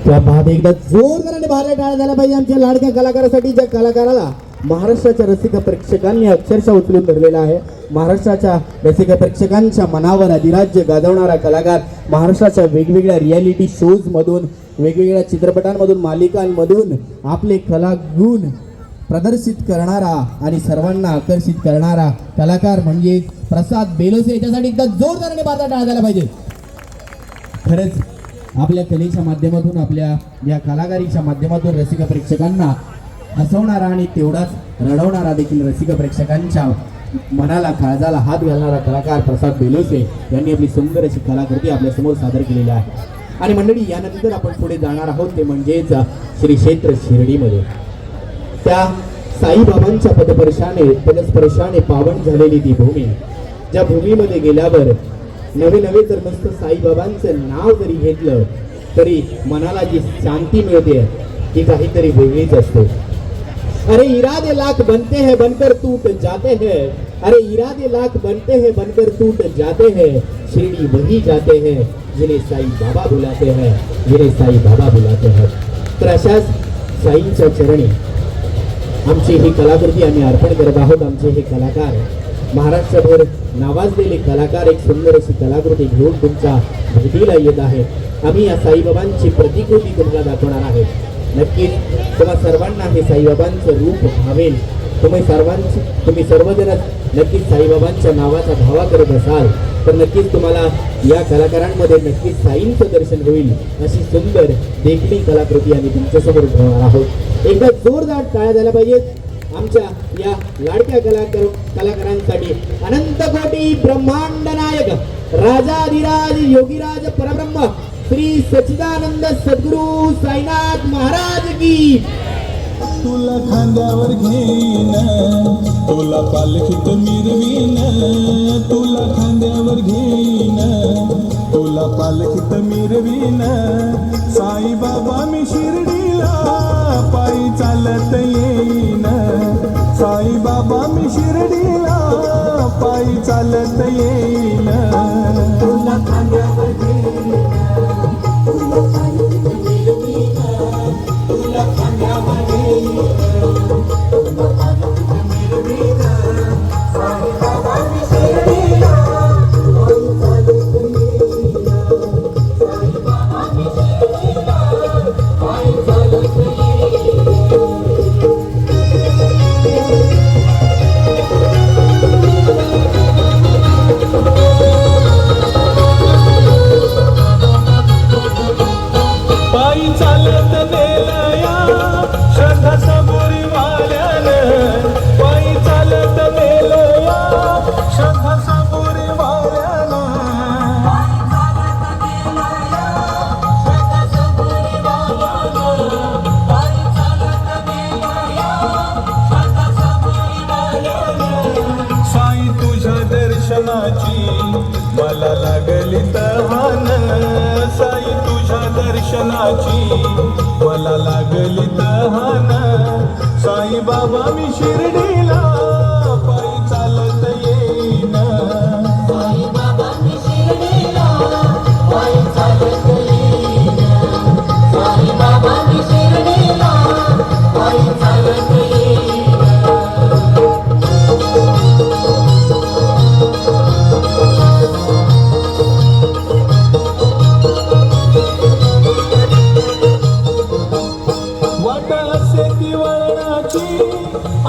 त्या बाद एकदा जोरदाराने बाहेर टाळ्या झाल्या पाहिजे आमच्या लाडक्या कलाकारासाठी, ज्या कलाकाराला महाराष्ट्राच्या रसिक प्रेक्षकांनी अक्षरशः उचलून धरलेला आहे. महाराष्ट्राच्या रसिक प्रेक्षकांच्या मनावर अधिराज्य गाजवणारा कलाकार, महाराष्ट्राच्या वेगवेगळ्या रियालिटी शोज मधून, वेगवेगळ्या चित्रपटांमधून, मालिकांमधून आपले कलागुण प्रदर्शित करणारा आणि सर्वांना आकर्षित करणारा कलाकार म्हणजे प्रसाद बेलोसे. याच्यासाठी एकदा जोरदाराने बाजार टाळा झाला पाहिजे. खरंच आपल्या कलेच्या माध्यमातून, आपल्या या कलाकारीच्या माध्यमातून रसिक प्रेक्षकांना हसवणारा आणि तेवढाच रडवणारा देखील रसिक प्रेक्षकांच्या मनाला, काळजाला हात घालणारा कलाकार प्रसाद बेलोसे यांनी आपली सुंदर अशी कलाकृती आपल्या समोर सादर केलेली आहे. आणि मंडळी, यानंतर आपण पुढे जाणार आहोत ते म्हणजेच श्री क्षेत्र शिर्डीमध्ये. त्या साईबाबांच्या पदस्पर्शाने पावन झालेली ती भूमी, ज्या भूमीमध्ये गेल्यावर नवे तर नुसतं साईबाबांचं नाव जरी घेतलं तरी मनाला जी शांती मिळते ती काहीतरी वेगळीच असते. अरे इरादे लाख बनते हैं बनकर टूट जाते हैं, अरे इरादे लाख बनते हैं बनकर टूट जाते हैं, शिरडी वही जाते हैं जिन्हें साई बाबा बुलाते हैं, जिन्हें साई बाबा बुलाते हैं. तर अशाच साईंच्या चरणी आमची ही कलाकृती आम्ही अर्पण करत आहोत. आमचे हे कलाकार, महाराष्ट्रभर नावाजलेले कलाकार, एक सुंदर अशी कलाकृती घेऊन तुमच्या भेटीला येत आहे. आम्ही या साईबाबांची प्रतिकृती तुम्हाला दाखवणार आहे. नक्कीच तुम्हा सर्वांना हे साईबाबांचं रूप भावेल. तुम्ही सर्वजण नक्कीच साईबाबांच्या नावाचा धावा करत असाल तर नक्कीच तुम्हाला या कलाकारांमध्ये नक्कीच साईंचं दर्शन होईल. अशी सुंदर देखणी कलाकृती आम्ही तुमच्यासमोर ठेवणार आहोत. एकदा जोरदार टाळ्या झाल्या पाहिजेत आमच्या या लाडक्या कलाकारांसाठी. अनंत कोटी ब्रह्मांड नायक राजाधिराज योगीराज परब्रह्म श्री सच्चिदानंद सद्गुरु साईनाथ महाराज की. तुला खांद्यावर घेईन, तुला पालखीत मिरवीन, तुला खांद्यावर घेईन, तुला पालखीत मिरवीन. साई बाबा मी शिर्डीला पायी चालत येईन, साई बाबा मी शिर्डीला पायी चालत येईन. तुला खांद्यावर घेईन, तुला पालखीत मिरवीन, तुला खांद्यावर मला लागली तहान, साई तुझ्या दर्शनाची मला लागली तहान. साई बाबा मी शिर्डीला पायी चालत येईन, साई बाबा मी शिर्डीला पायी चालत येईन, साई बाबा मी शिर्डीला पायी चालत येईन.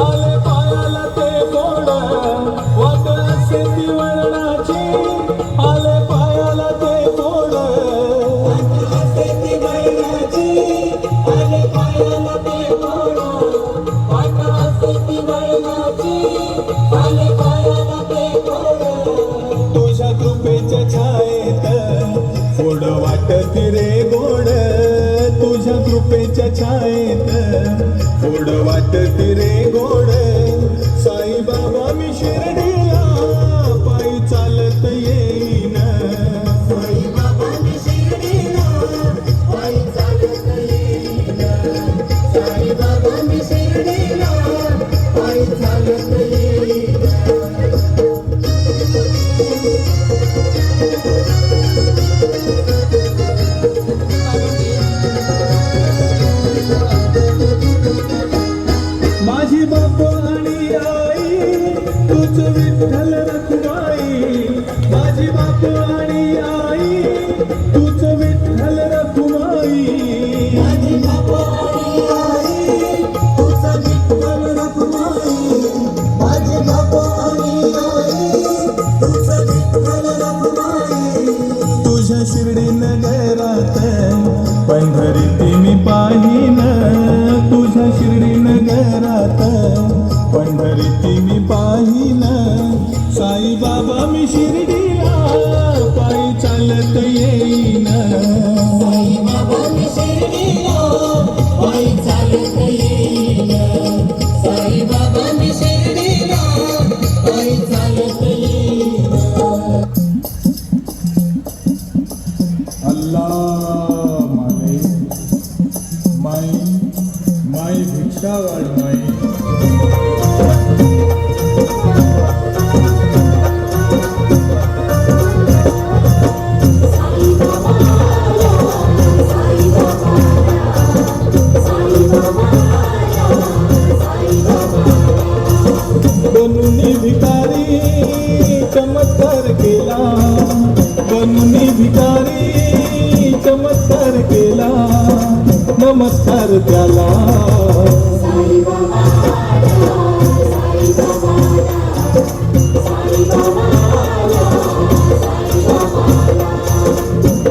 आले पायाला ते गोड, वाट असे ती वळणाची, आले पायाला ते गोड, वाट असे ती वळणाची, आले पायाला ते गोड, वाट असे ती वळणाची, आले पायाला ते गोड. तुझ्या कृपेच्या छायेत गोड वाटती रे गोड, तुझ्या कृपेच्या छायेत गोड वाटती रे गोड. साई बाबा मी शिर्डीला पायी चालत येईन, साई बाबा मी शिर्डीला पायी चालत येईन, साई बाबा मी शिर्डीला पायी चालत येईन. बाप आणि आई तूच विठ्ठल रखुमाई माझे बाप आणि आई तुझा विठ्ठल रखुमाई माझे बाप आणि आई तुझा विठ्ठल रखुमाई तुझ्या शिर्डी नगरात पंढरीती मी पाहिन तुझ्या शिर्डी नगरात पंढरीती मी पाहिन साई बाबा मी शिर्डीला पायी चालत येईन साई बाबा मी शिर्डीला पायी चालत येईन साई बाबा मी शिर्डीला पायी चालत येईन अल्लाह माले माई माई भिक्षा वाढ माई बनूनी भिकारी चमत्कार केला बनूनी भिकारी चमत्कार केला नमस्कार त्याला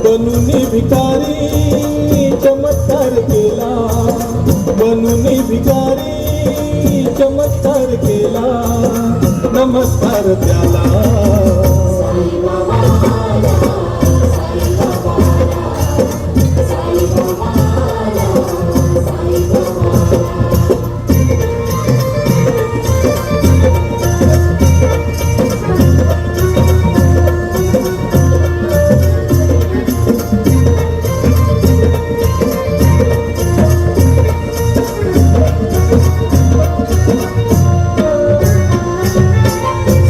बनूनी भिकारी चमत्कार केला बनूनी भिकारी चमत्कार केला नमस्कार त्याला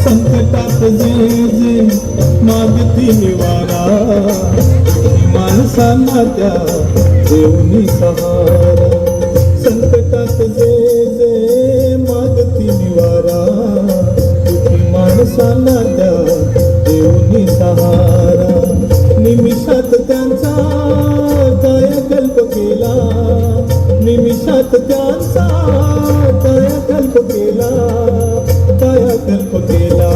संकटात जे जे मागती निवारा माणसांना त्या देऊनी सहारा संकटात जे जे मागती निवारा माणसांना त्या देऊनी सहारा निमिषात त्यांचा कायाकल्प केला निमिषात त्यांचा कायाकल्प केला कायाकल्प केला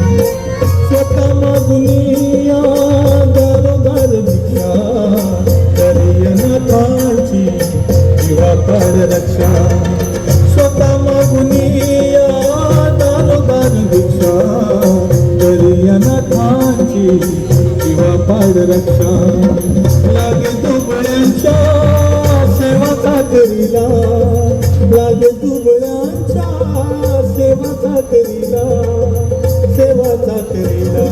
स्वतः मागुनिया दारोदार भिक्षा करियनाथाची जीवा काढ रक्षा स्वतः मागुनिया दारोदार भिक्षा करियनाथाची जीवा काढ रक्षा लागे दुबळ्यांच्या सेवा चाकरीला लागे दुबळ्यांच्या सेवा चाकरीला सेवा चाकरीला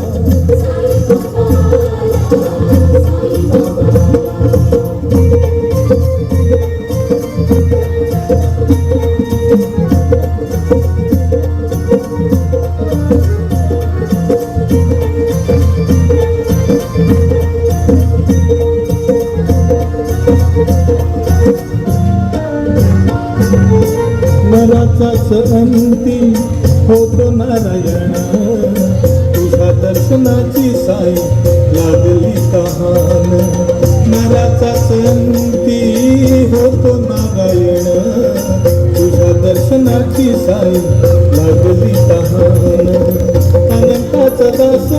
नराचाच अंती होतो नारायण तुझ्या दर्शनाची साई लागली तहान नराचाच अंती होतो नारायण तुझ्या दर्शनाची साई लागली तहान अनंताचा दास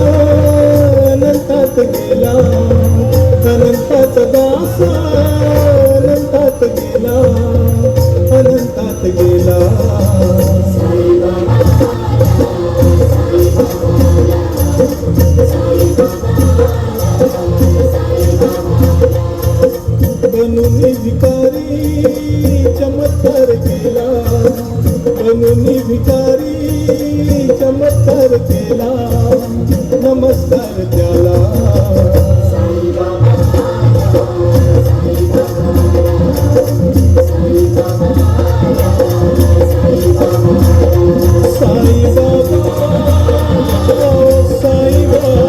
अनंतात गेला अनंताचा दास अनंतात गेला अनंतात गेला बनूनी भिकारी चमत्कार केला बनूनी भिकारी चमत्कार केला नमस्कार त्याला साई बाबा साई बाबा साई बाबा साई बाबा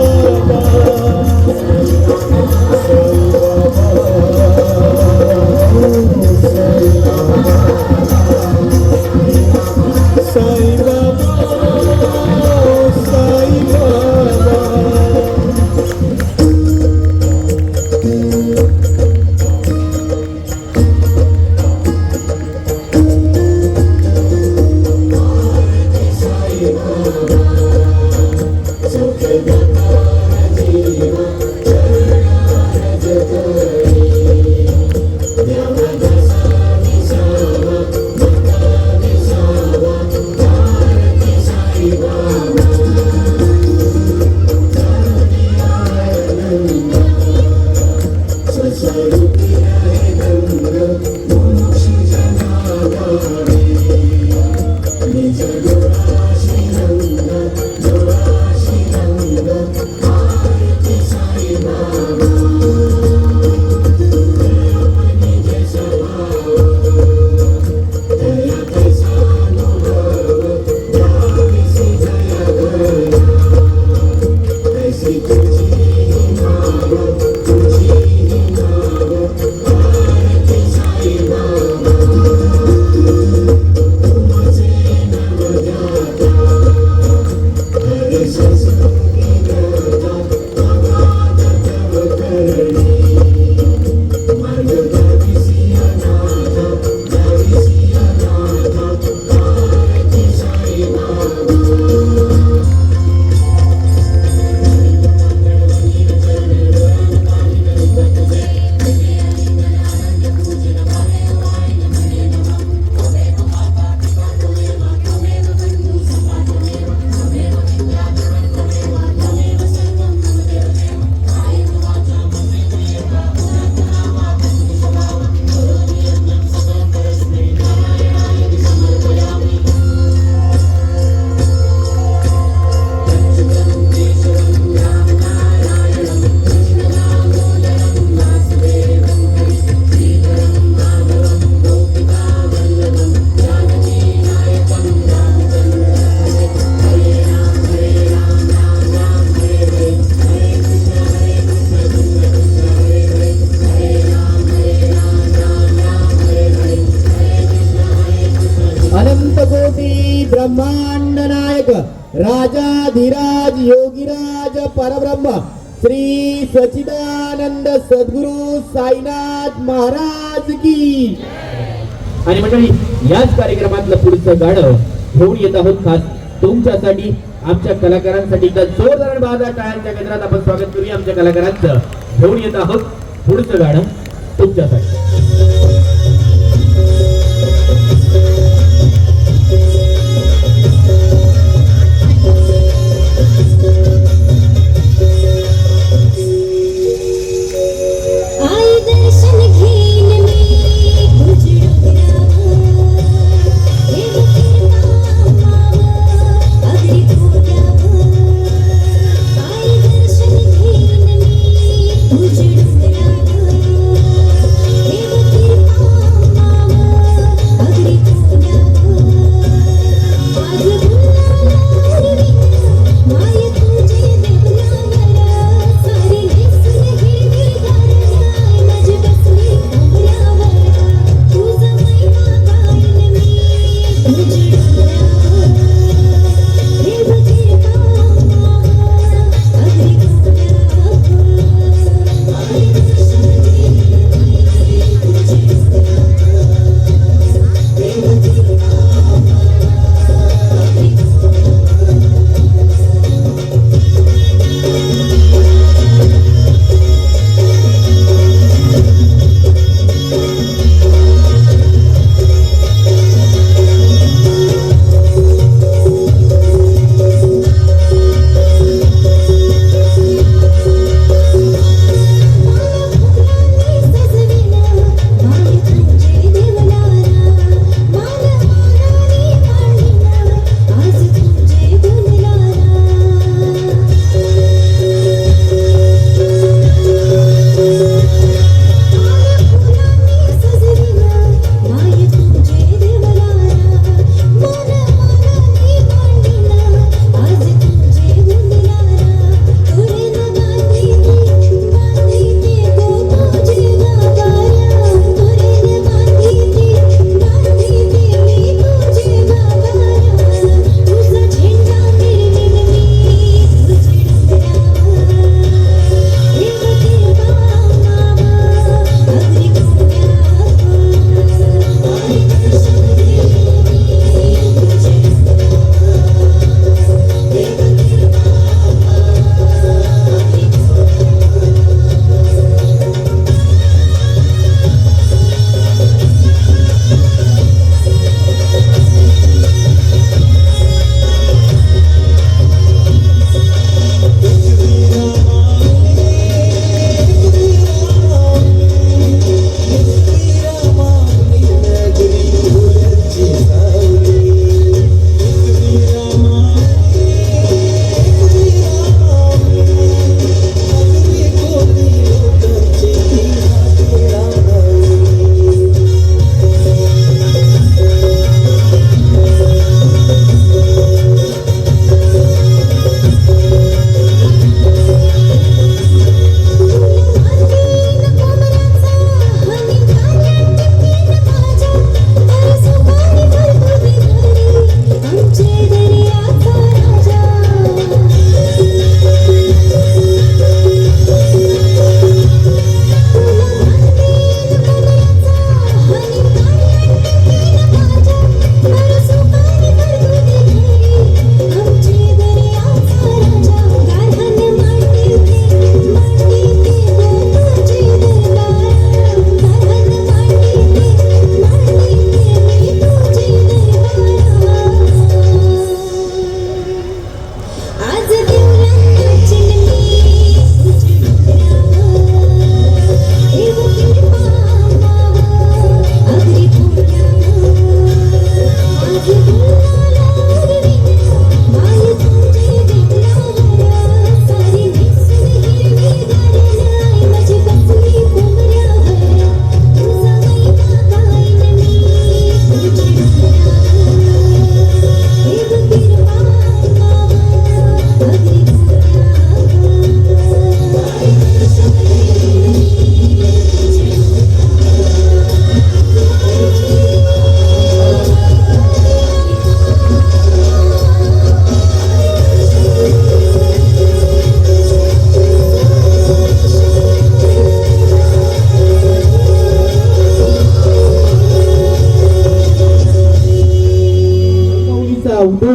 ब्रह्मांड नायक राजाधिराज योगीराज परब्रह्म श्री सच्चिदानंद सद्गुरु साईनाथ महाराज की. आणि मंडळी, याच कार्यक्रमातलं पुढचं गाणं घेऊन येत आहोत खास तुमच्यासाठी, आमच्या कलाकारांसाठी. तर जोरदार बाजा टाळ्यांच्या केंद्रात आपण स्वागत करूया आमच्या कलाकारांचं. घेऊन येत आहोत पुढचं गाणं तुमच्यासाठी. तुझ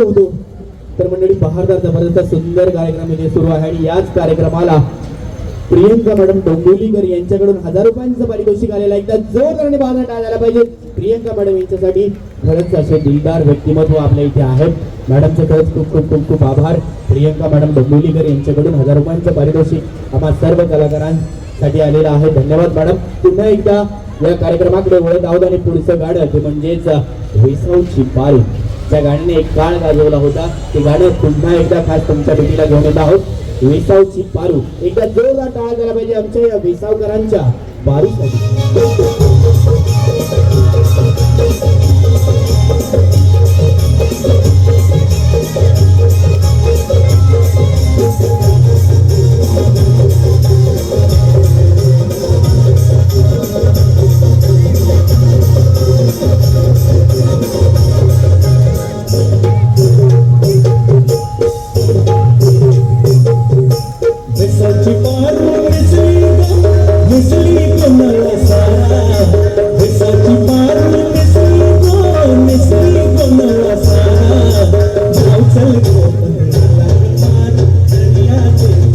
होतो. तर मंडळी बहारदार जबरदस्त सुंदर कार्यक्रम इथे सुरू आहे आणि याच कार्यक्रमाला प्रियंका मॅडम डोंबिवलीकर यांच्याकडून 1000 रुपयांचं पारितोषिक आलेलं आहे. एकदा जोरदार बाजार टाळायला पाहिजे प्रियंका मॅडम यांच्यासाठी. खरंच असे दिलदार व्यक्तिमत्व आपल्या इथे आहेत. मॅडमचे खरंच खूप खूप खूप खूप आभार. प्रियंका मॅडम डोंबिवलीकर यांच्याकडून 1000 रुपयांचं पारितोषिक आम्हा सर्व कलाकारांसाठी आलेलं आहे. धन्यवाद मॅडम. पुन्हा एकदा या कार्यक्रमाकडे वळत आहोत आणि पुढचं गाणं ते म्हणजेच वेसाऊची पारू. त्या गाण्याने एक काळ गाजवला होता. ते गाणं पुन्हा एकदा खास तुमच्या भेटीला घेऊन येत आहोत. वेसाऊची पारू. एकदा जोरदार टाळा झाला पाहिजे आमच्या या वेसावकरांच्या पारूसाठी. वेसाची पारू मिसळी गो मला सारा. वेसाची पारू मिसळी गो मला सारा. जाऊ चल गो पंधराला कुमार दर्याचे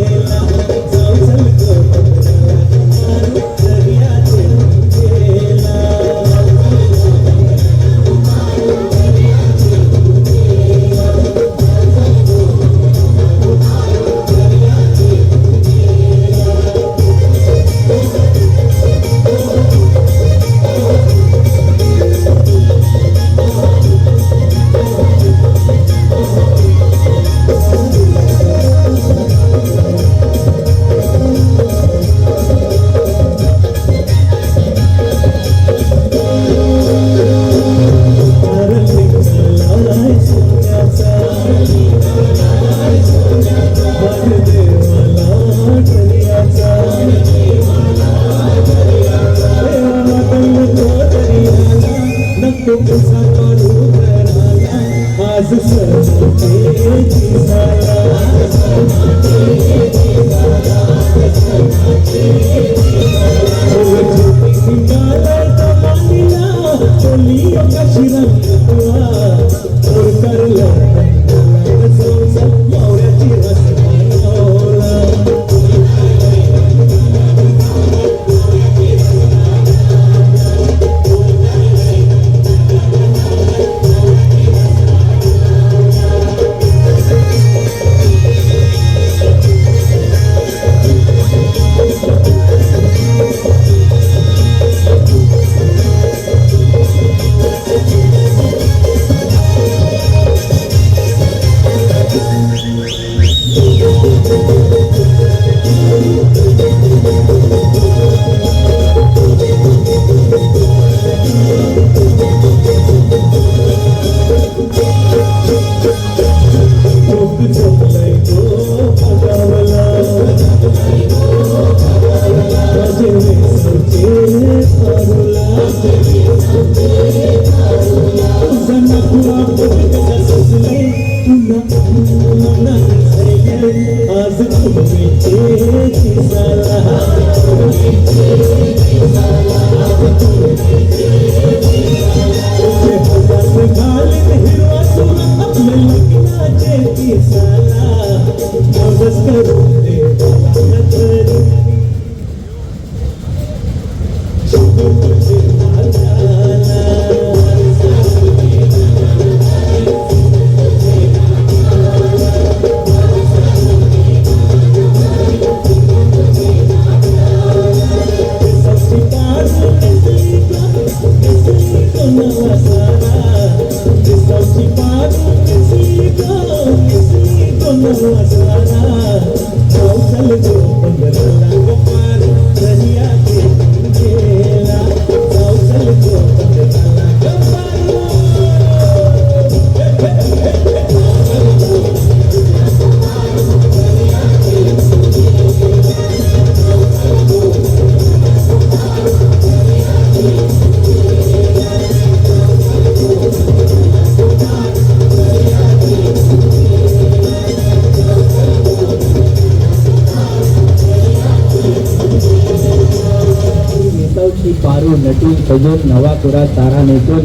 गेला. जाऊ चल गो पंधराला कुमार दर्याचे गेला. पारू नटून सजून नवा कुरा तारा नेसून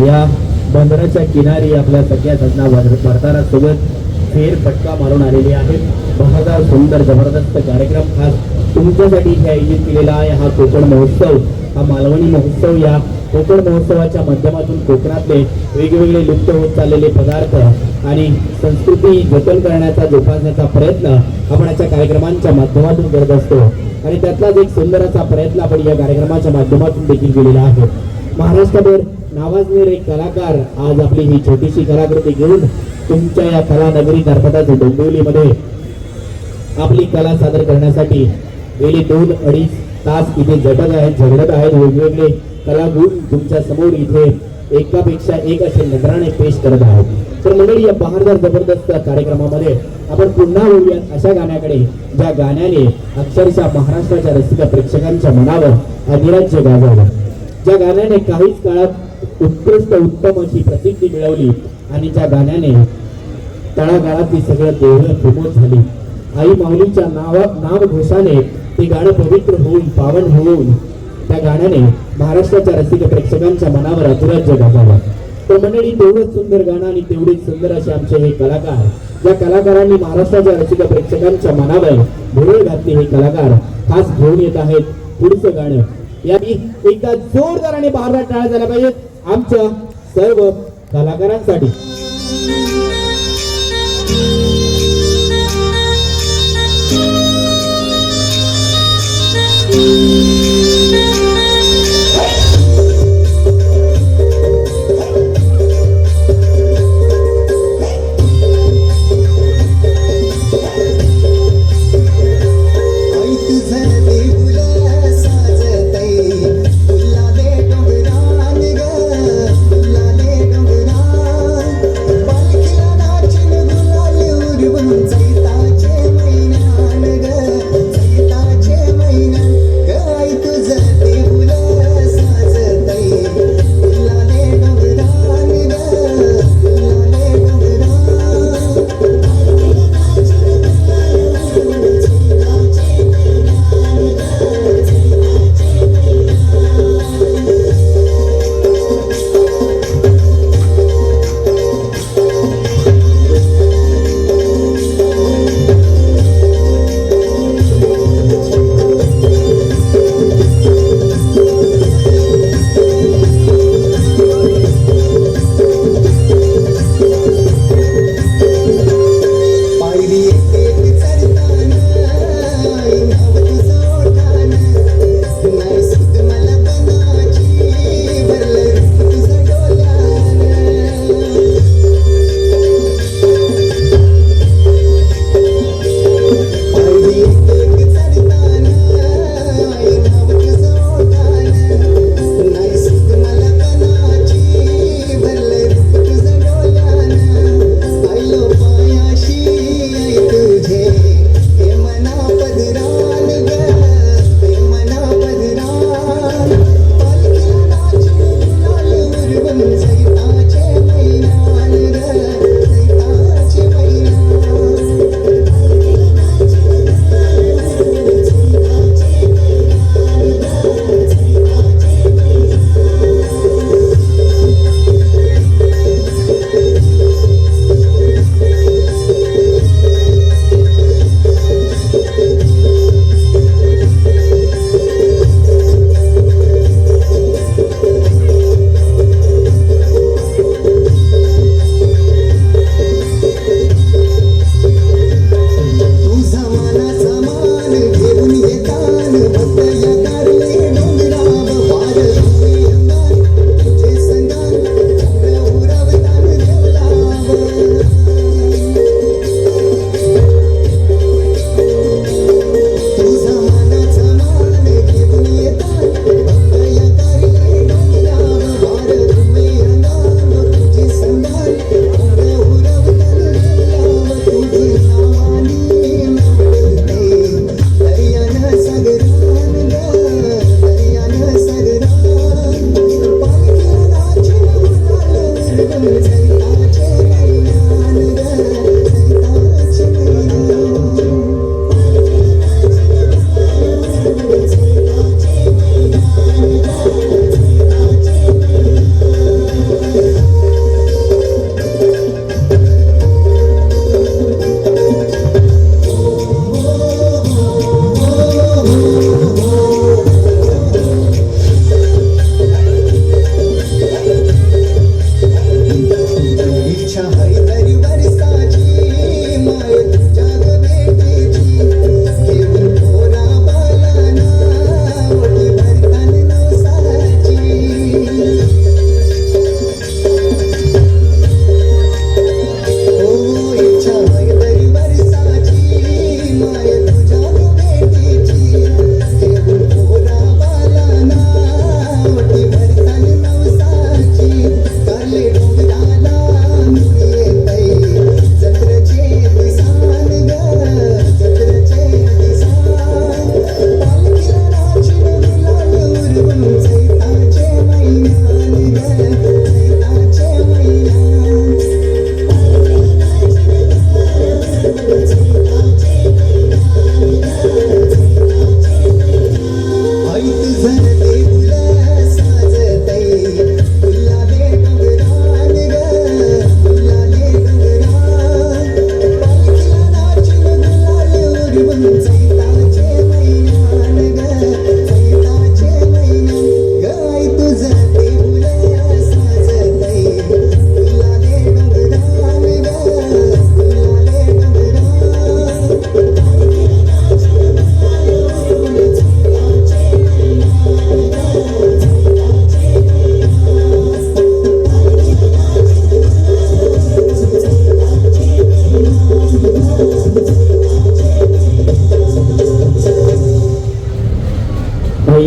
या बंदराच्या किनारी आपल्या सगळ्या सजना भरतारासोबत फेर फटका मारून आलेले आहेत. बहादार सुंदर जबरदस्त कार्यक्रम खास तुमच्यासाठी इथे आयोजित केलेला आहे. हा कोकण महोत्सव, हा मालवणी महोत्सव, या कोकण महोत्सवाच्या माध्यमातून कोकणातले वेगवेगळे लुप्त होत चाललेले पदार्थ आणि संस्कृती जतन करण्याचा, जोपासण्याचा प्रयत्न आपण याच्या कार्यक्रमांच्या माध्यमातून करत असतो आणि त्यातलाच एक सुंदर असा प्रयत्न आपण या कार्यक्रमाच्या माध्यमातून देखील केलेला आहे. महाराष्ट्रभर नावाजलेले एक कलाकार आज आपली ही छोटीशी कलाकृती घेऊन तुमच्या या कला नगरी नर्मदा डोंबिवलीमध्ये आपली कला सादर करण्यासाठी गेले 2-2.5 तास इथे झगडत आहेत. वेगवेगळे कलागुण तुमच्या समोर इथे एकापेक्षा एक असे नजराने पेश करत आहोत. तर मंडळी, या बहारदार जबरदस्त कार्यक्रमामध्ये आपण पुन्हा वळूयात अशा गाण्याकडे, ज्या गाण्याने अक्षरशः महाराष्ट्राच्या रसिक प्रेक्षकांच्या मनावर अधिराज्य गाजवलं, ज्या गाण्याने काहीच काळात उत्कृष्ट उत्तम अशी प्रसिद्धी मिळवली आणि ज्या गाण्याने तळागाळातली सगळं देवळं फुमोत झाली. आई माऊलीच्या नाव घोषाने ते गाणं पवित्र होऊन, पावन होऊन, त्या गाण्याने महाराष्ट्राच्या रसिक प्रेक्षकांच्या मनावर अधिराज्य गाजवलं. तर मंडळी, तेवढंच सुंदर गाणं आणि तेवढीच सुंदर असे आमचे हे कलाकार, ज्या कलाकारांनी महाराष्ट्राच्या रसिक प्रेक्षकांच्या मनावर भुरळ घातली, हे कलाकार खास घेऊन येत आहेत पुढचं गाणं. यावी एकदा जोरदार आणि बहारदार टाळ्या झाल्या पाहिजेत आमच्या सर्व कलाकारांसाठी. चैताचे महिन्यान ग, चैताचे महिन्यान ग, आई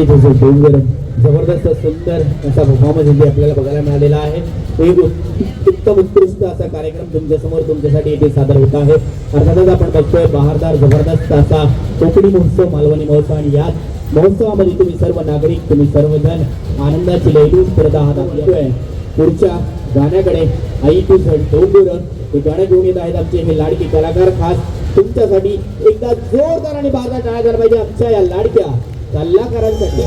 इथे जो डोंगर जबरदस्त सुंदर असा परफॉर्मन्स आपल्याला बघायला मिळालेला आहे. एक उत्तम उत्कृष्ट असा कार्यक्रम तुमच्या समोर तुमच्यासाठी इथे सादर होत आहे. अर्थातच आपण बघतोय बहारदार जबरदस्त असा कोकणी महोत्सव, मालवणी महोत्सव आणि याच महोत्सवामध्ये तुम्ही सर्व नागरिक, तुम्ही सर्वजण आनंदाची लहरी करत आहात. आपल्या पुढच्या गाण्याकडे आई तुझं डोंगर हे गाणं घेऊन येत आहेत आमचे हे लाडके कलाकार. खास तुमच्यासाठी एकदा जोरदार आणि बाजार टाळ्या झाला पाहिजे आमच्या या लाडक्या कलाकारांसाठी.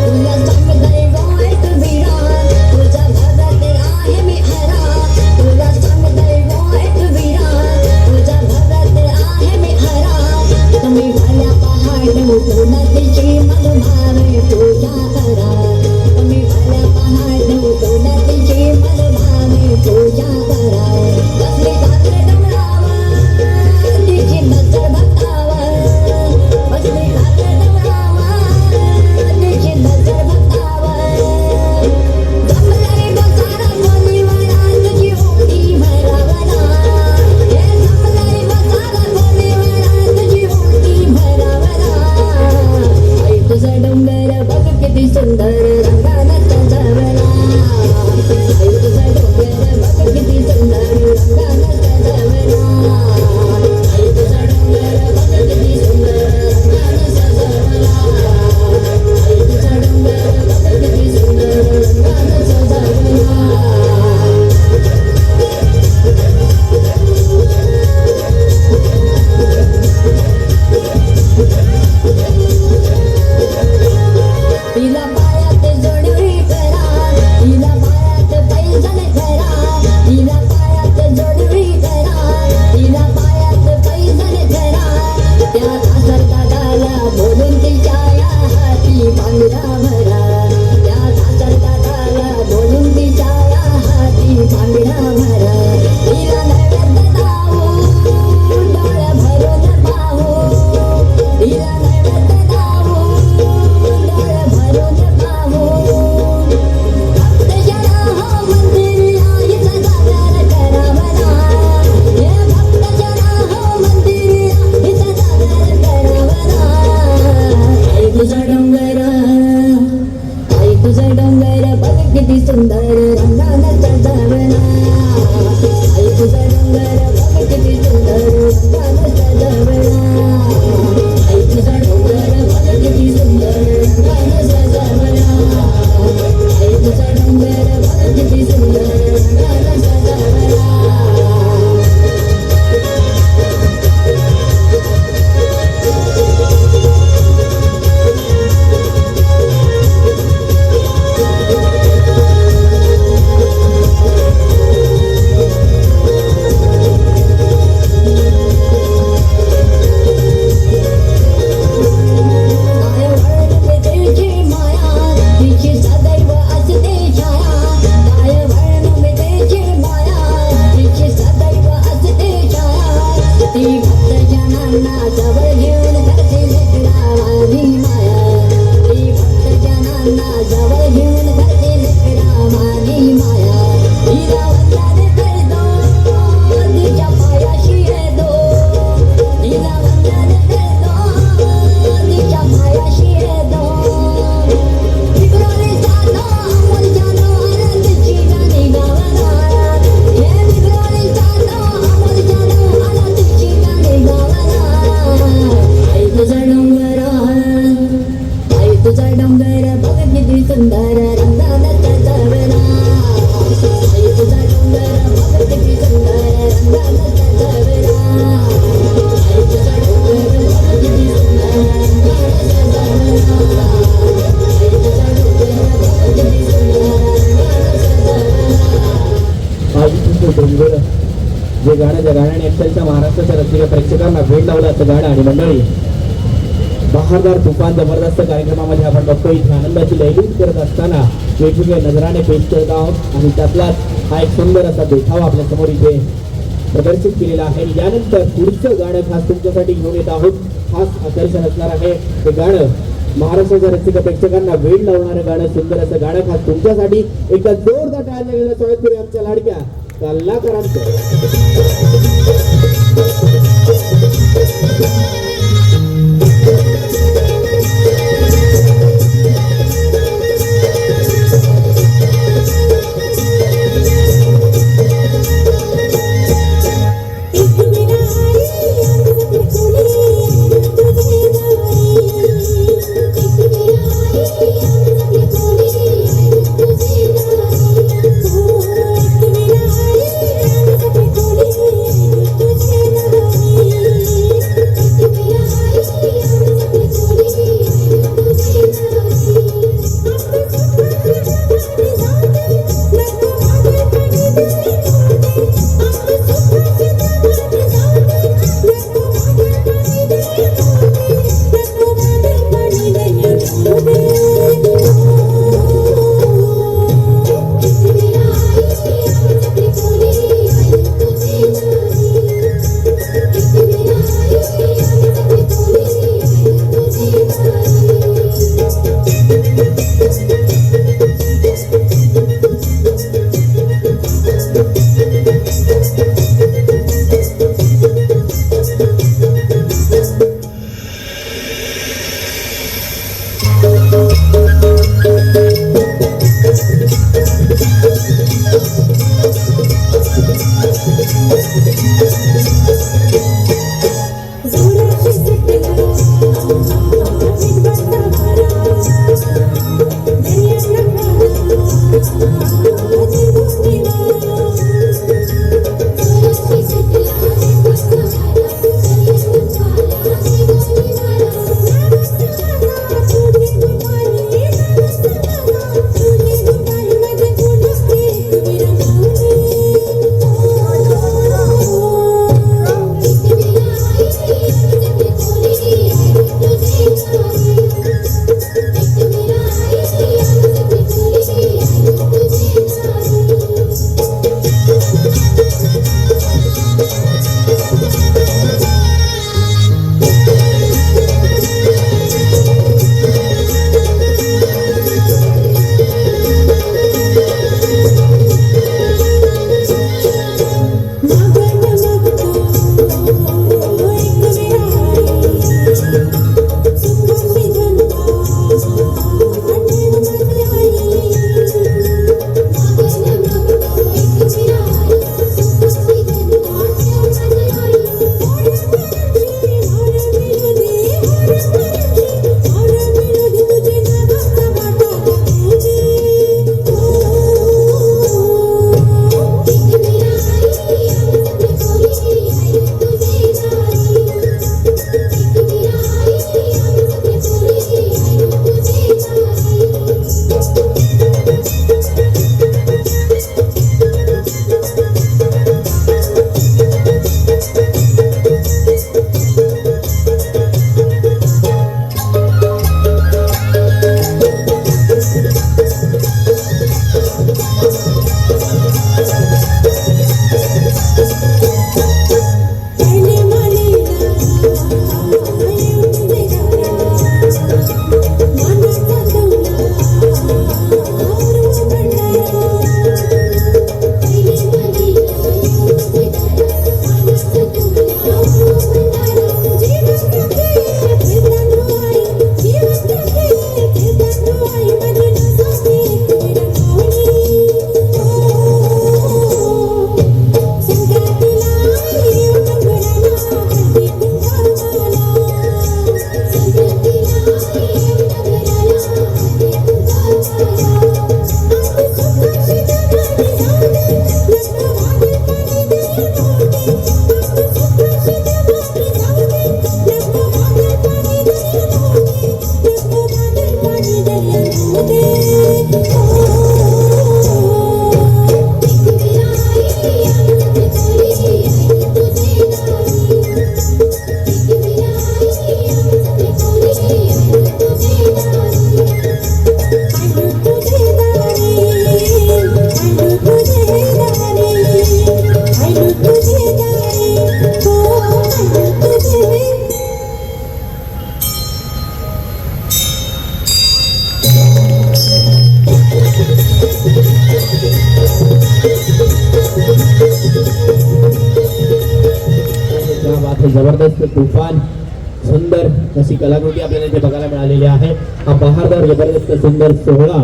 तुला सांगताय किती सुंदर रंगाचा सजवला आई तुझा डोंगर मोर किती सुंदर रंगाचा सजवला आई तुझा डोंगर मोर किती सुंदर रंगाचा सजवला आजी तुमचं डोंगर जे गाणं ज्या गाण्याने अक्षरशः महाराष्ट्राच्या रसिक प्रेक्षकांना भेट लावलं असं गाणं आणि मंडळी बहारदार तुफान जबरदस्त कार्यक्रमामध्ये आपण बघतो इथे आनंदाची लयलूट करत असताना वेगवेगळ्या नजराने पेश करत आहोत आणि त्यातलाच हा एक सुंदर असा देखावा आपल्या समोर इथे प्रदर्शित केलेला आहे. यानंतर पुढचं गाणं खास तुमच्यासाठी घेऊन येत आहोत. खास आकर्षण असणार आहे हे गाणं महाराष्ट्राच्या रसिक प्रेक्षकांना वेळ लावणारं गाणं, सुंदर असं गाणं खास तुमच्यासाठी. एकदा जोरदार टाळ्या गेलेला स्वागत करूया आमच्या लाडक्या कलाकारांचं. तुझे हे जबरदस्त तुफान सुंदर अशी कलाकृती आपल्याला इथे बघायला मिळालेली आहे. हा बहारदार जबरदस्त सुंदर सोहळा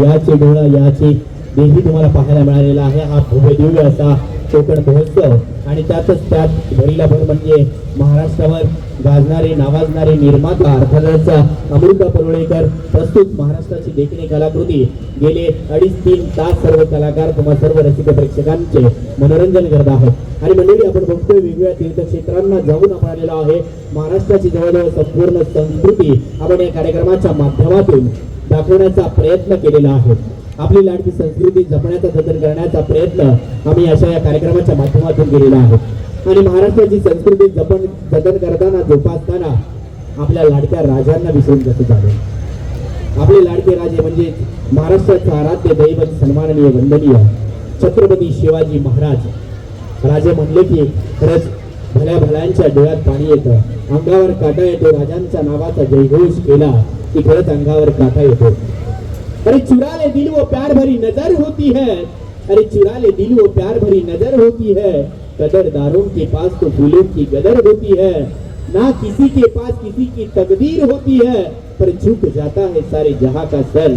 याची डोळा याची देही तुम्हाला पाहायला मिळालेला आहे. हा भव्य दिव्य असा कोकण महोत्सव आणि त्यातच त्यात भरीला भर म्हणजे महाराष्ट्रावर गाजणारे नावाजणारे निर्माता अर्थातच अमृता परुळेकर प्रस्तुत महाराष्ट्राची देखणी कलाकृती गेले 2.5-3 तास सर्व कलाकार तुम्हा सर्व रसिक प्रेक्षकांचे मनोरंजन करत आहेत. आणि मंडळी आपण बघतोय वेगवेगळ्या तीर्थक्षेत्रांना जाऊन आपण आलेलो आहे. महाराष्ट्राची जवळजवळ संपूर्ण संस्कृती आपण या कार्यक्रमाच्या माध्यमातून दाखवण्याचा प्रयत्न केलेला आहे. आपली लाडकी संस्कृती जपण्याचा जतन करण्याचा प्रयत्न आम्ही अशा या कार्यक्रमाच्या माध्यमातून केलेला आहे. आणि महाराष्ट्राची संस्कृती जतन करताना जोपासताना आपल्या लाडक्या राजांना विसरून कसं झालं. आपले लाडके राजे म्हणजे महाराष्ट्राचं आराध्य दैवत सन्माननीय वंदनीय छत्रपती शिवाजी महाराज. राजे म्हणले की खरंच भल्या भल्यांच्या डोळ्यात पाणी येतं, अंगावर काटा येतो. राजांच्या नावाचा जयघोष केला की खरंच अंगावर काटा येतो. अरे चुरा ले दिल वो प्यार भरी नजर होती है, अरे चुरा ले दिल वो प्यार भरी नजर होती है, कदरदारों के पास तो फूलों की कदर होती है, ना किसी के पास किसी की तकदीर होती है, पर झुक जाता है सारे जहां का सर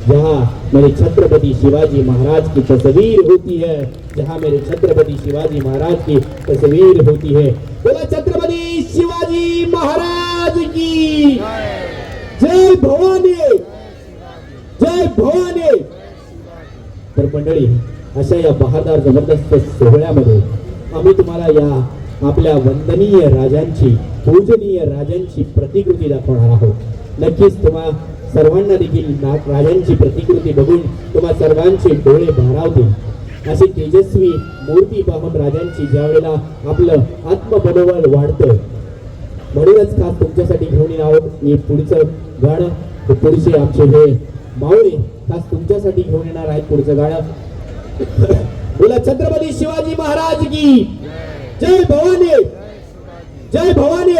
जहां मेरे छत्रपति शिवाजी महाराज की तस्वीर होती है, जहां मेरे छत्रपति शिवाजी महाराज की तस्वीर होती है. बोला छत्रपति शिवाजी महाराज की जय भवानी, जय भवानी. तर मंडळी अशा या बहारदार जबरदस्त सोहळ्यामध्ये आम्ही तुम्हाला या आपल्या वंदनीय राजांची पूजनीय राजांची प्रतिकृती दाखवणार आहोत. नक्कीच तुम्हा सर्वांना देखील राजांची प्रतिकृती बघून तुम्हा सर्वांचे डोळे भारावतील. अशी तेजस्वी मूर्ती पाहून राजांची ज्या वेळेला आपलं आत्मबळबळ वाढतं, म्हणूनच खास तुमच्यासाठी घेऊन येणार आहोत हे पुढचं गाणं. पुढचे आमचे हे मावळे खास तुमच्यासाठी घेऊन येणार आहेत पुढचं गाणं. बोला छत्रपती शिवाजी महाराज की जय भवानी, जय भवानी.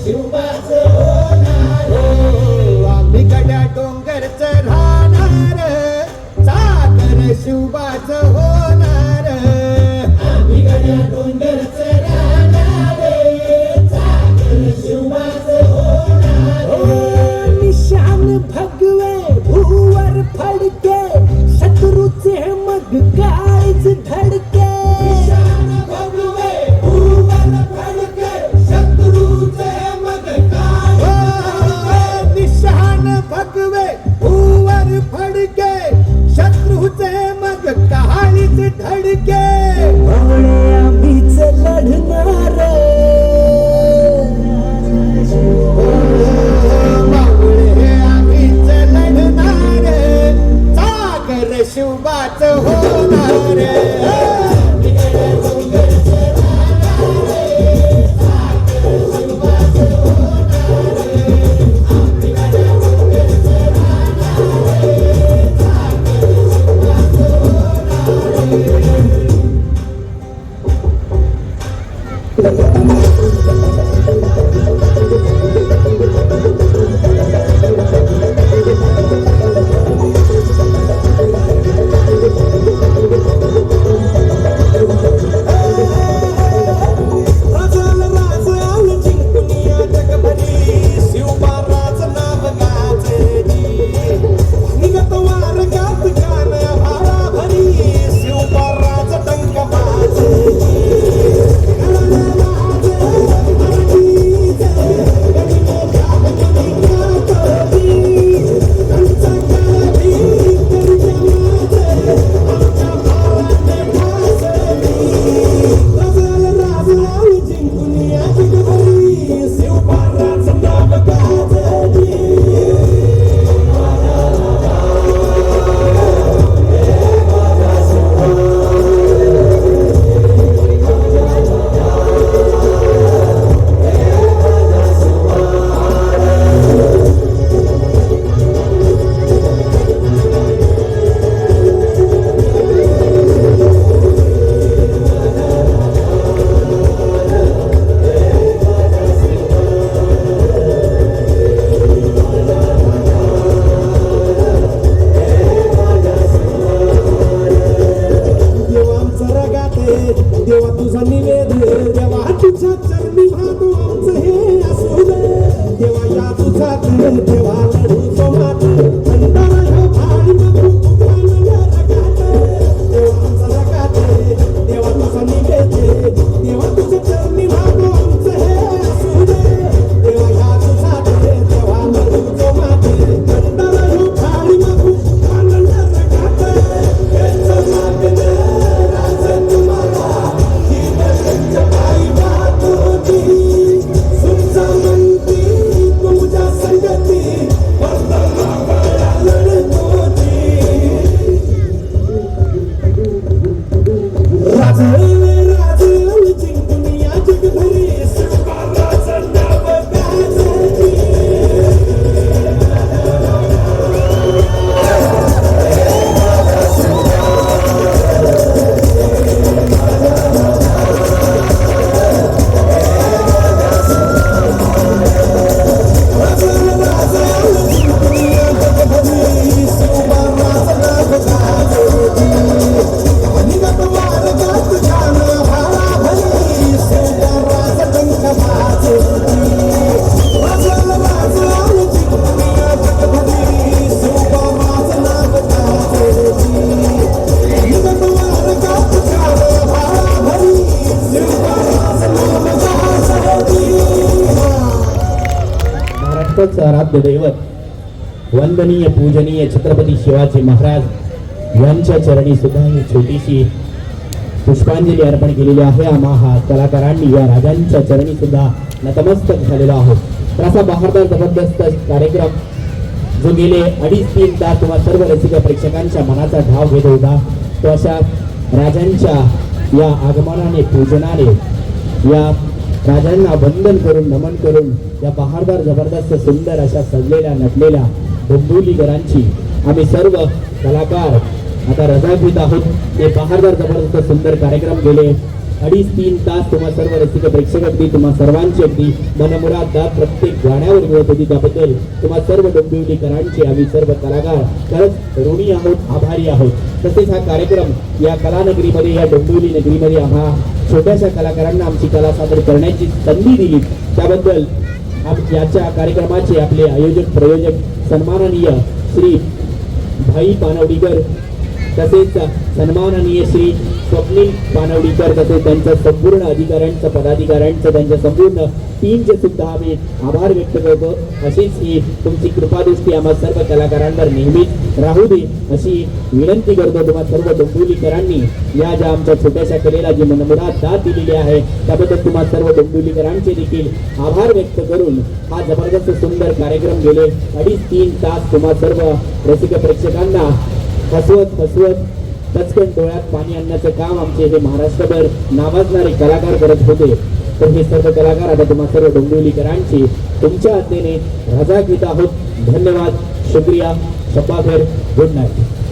शिवबाच होणार, आम्ही गड्या डोंगरच राहणार, सागर शिवबाच होणार. निशान भगवे भूवर फडके, शत्रूचे मग काळीच धडके. निशान भगवे भूवर फडके, शत्रूचे मग काळीच. निशान भगवे भूवर फडके, शत्रूचे मग काळीच धडके. मावळे आम्हीच लढणार, मावळे आम्हीच लढणार, सागर शिवबाच होणार. महाराष्ट्राचं आराध्य दैवत वंदनीय पूजनीय छत्रपती शिवाजी महाराज यांच्या चरणी सुद्धा ही छोटीशी पुष्पांजली अर्पण केलेली आहे. आम्हा कलाकारांनी या राजांच्या चरणी सुद्धा नतमस्तक झालेलो आहोत. तर असा बहारदार जबरदस्त कार्यक्रम जो गेले 2.5-3 तास तुम्हा सर्व रसिक प्रेक्षकांच्या मनाचा ढाव घेत होता, तो अशा राजांच्या या आगमनाने पूजनाने या राजांना वंदन करून नमन करून या बहारदार जबरदस्त सुंदर अशा सजलेल्या नटलेल्या डोंबिवलीकरांची आम्ही सर्व कलाकार आता रजा घेत आहोत. ते बहारदार जबरदस्त सुंदर कार्यक्रम गेले 2.5-3 तास तुम्हा सर्व रसिक प्रेक्षक अगदी तुम्हा सर्वांची अगदी मनमुराद प्रत्येक गाण्यावर मिळत होती. त्याबद्दल तुम्हा सर्व डोंबिवलीकरांचे आम्ही सर्व कलाकार खरंच ऋणी आहोत, आभारी आहोत. तसेच हा कार्यक्रम या कलानगरीमध्ये या डोंबिवली नगरीमध्ये आम्हा छोट्याशा कलाकारांना आमची कला सादर करण्याची संधी दिली, त्याबद्दल याच्या कार्यक्रमाचे आपले आयोजक प्रयोजक सन्माननीय श्री भाई पानवडीकर, तसेच सन्माननीय श्री स्वप्नील पानवडीकर, तसेच त्यांच्या संपूर्ण अधिकाऱ्यांचं पदाधिकाऱ्यांचं त्यांच्या संपूर्ण टीमचे सुद्धा आम्ही आभार व्यक्त करतो. अशीच ही तुमची कृपादृष्टी आम्हा सर्व कलाकारांवर नेहमीच राहू दे अशी विनंती करतो. तुम्हा सर्व डोंबिवलीकरांनी या ज्या आमच्या छोट्याशा कलेला जी मनमुराद दाद दिलेली आहे त्याबद्दल तुम्हा सर्व डोंबिवलीकरांचे देखील आभार व्यक्त करून हा जबरदस्त सुंदर कार्यक्रम गेले 2.5-3 तास तुम्हा सर्व रसिक प्रेक्षकांना हसवत टचकन डोळ्यात पाणी आणण्याचं काम आमचे हे महाराष्ट्रभर नावाजणारे कलाकार करत होते. तर हे सर्व कलाकार आता तुम्हा सर्व डोंबिवलीकरांची तुमच्या हातेने रजा घेत आहोत. धन्यवाद, शुक्रिया, शब्बा खैर, गुड नाईट.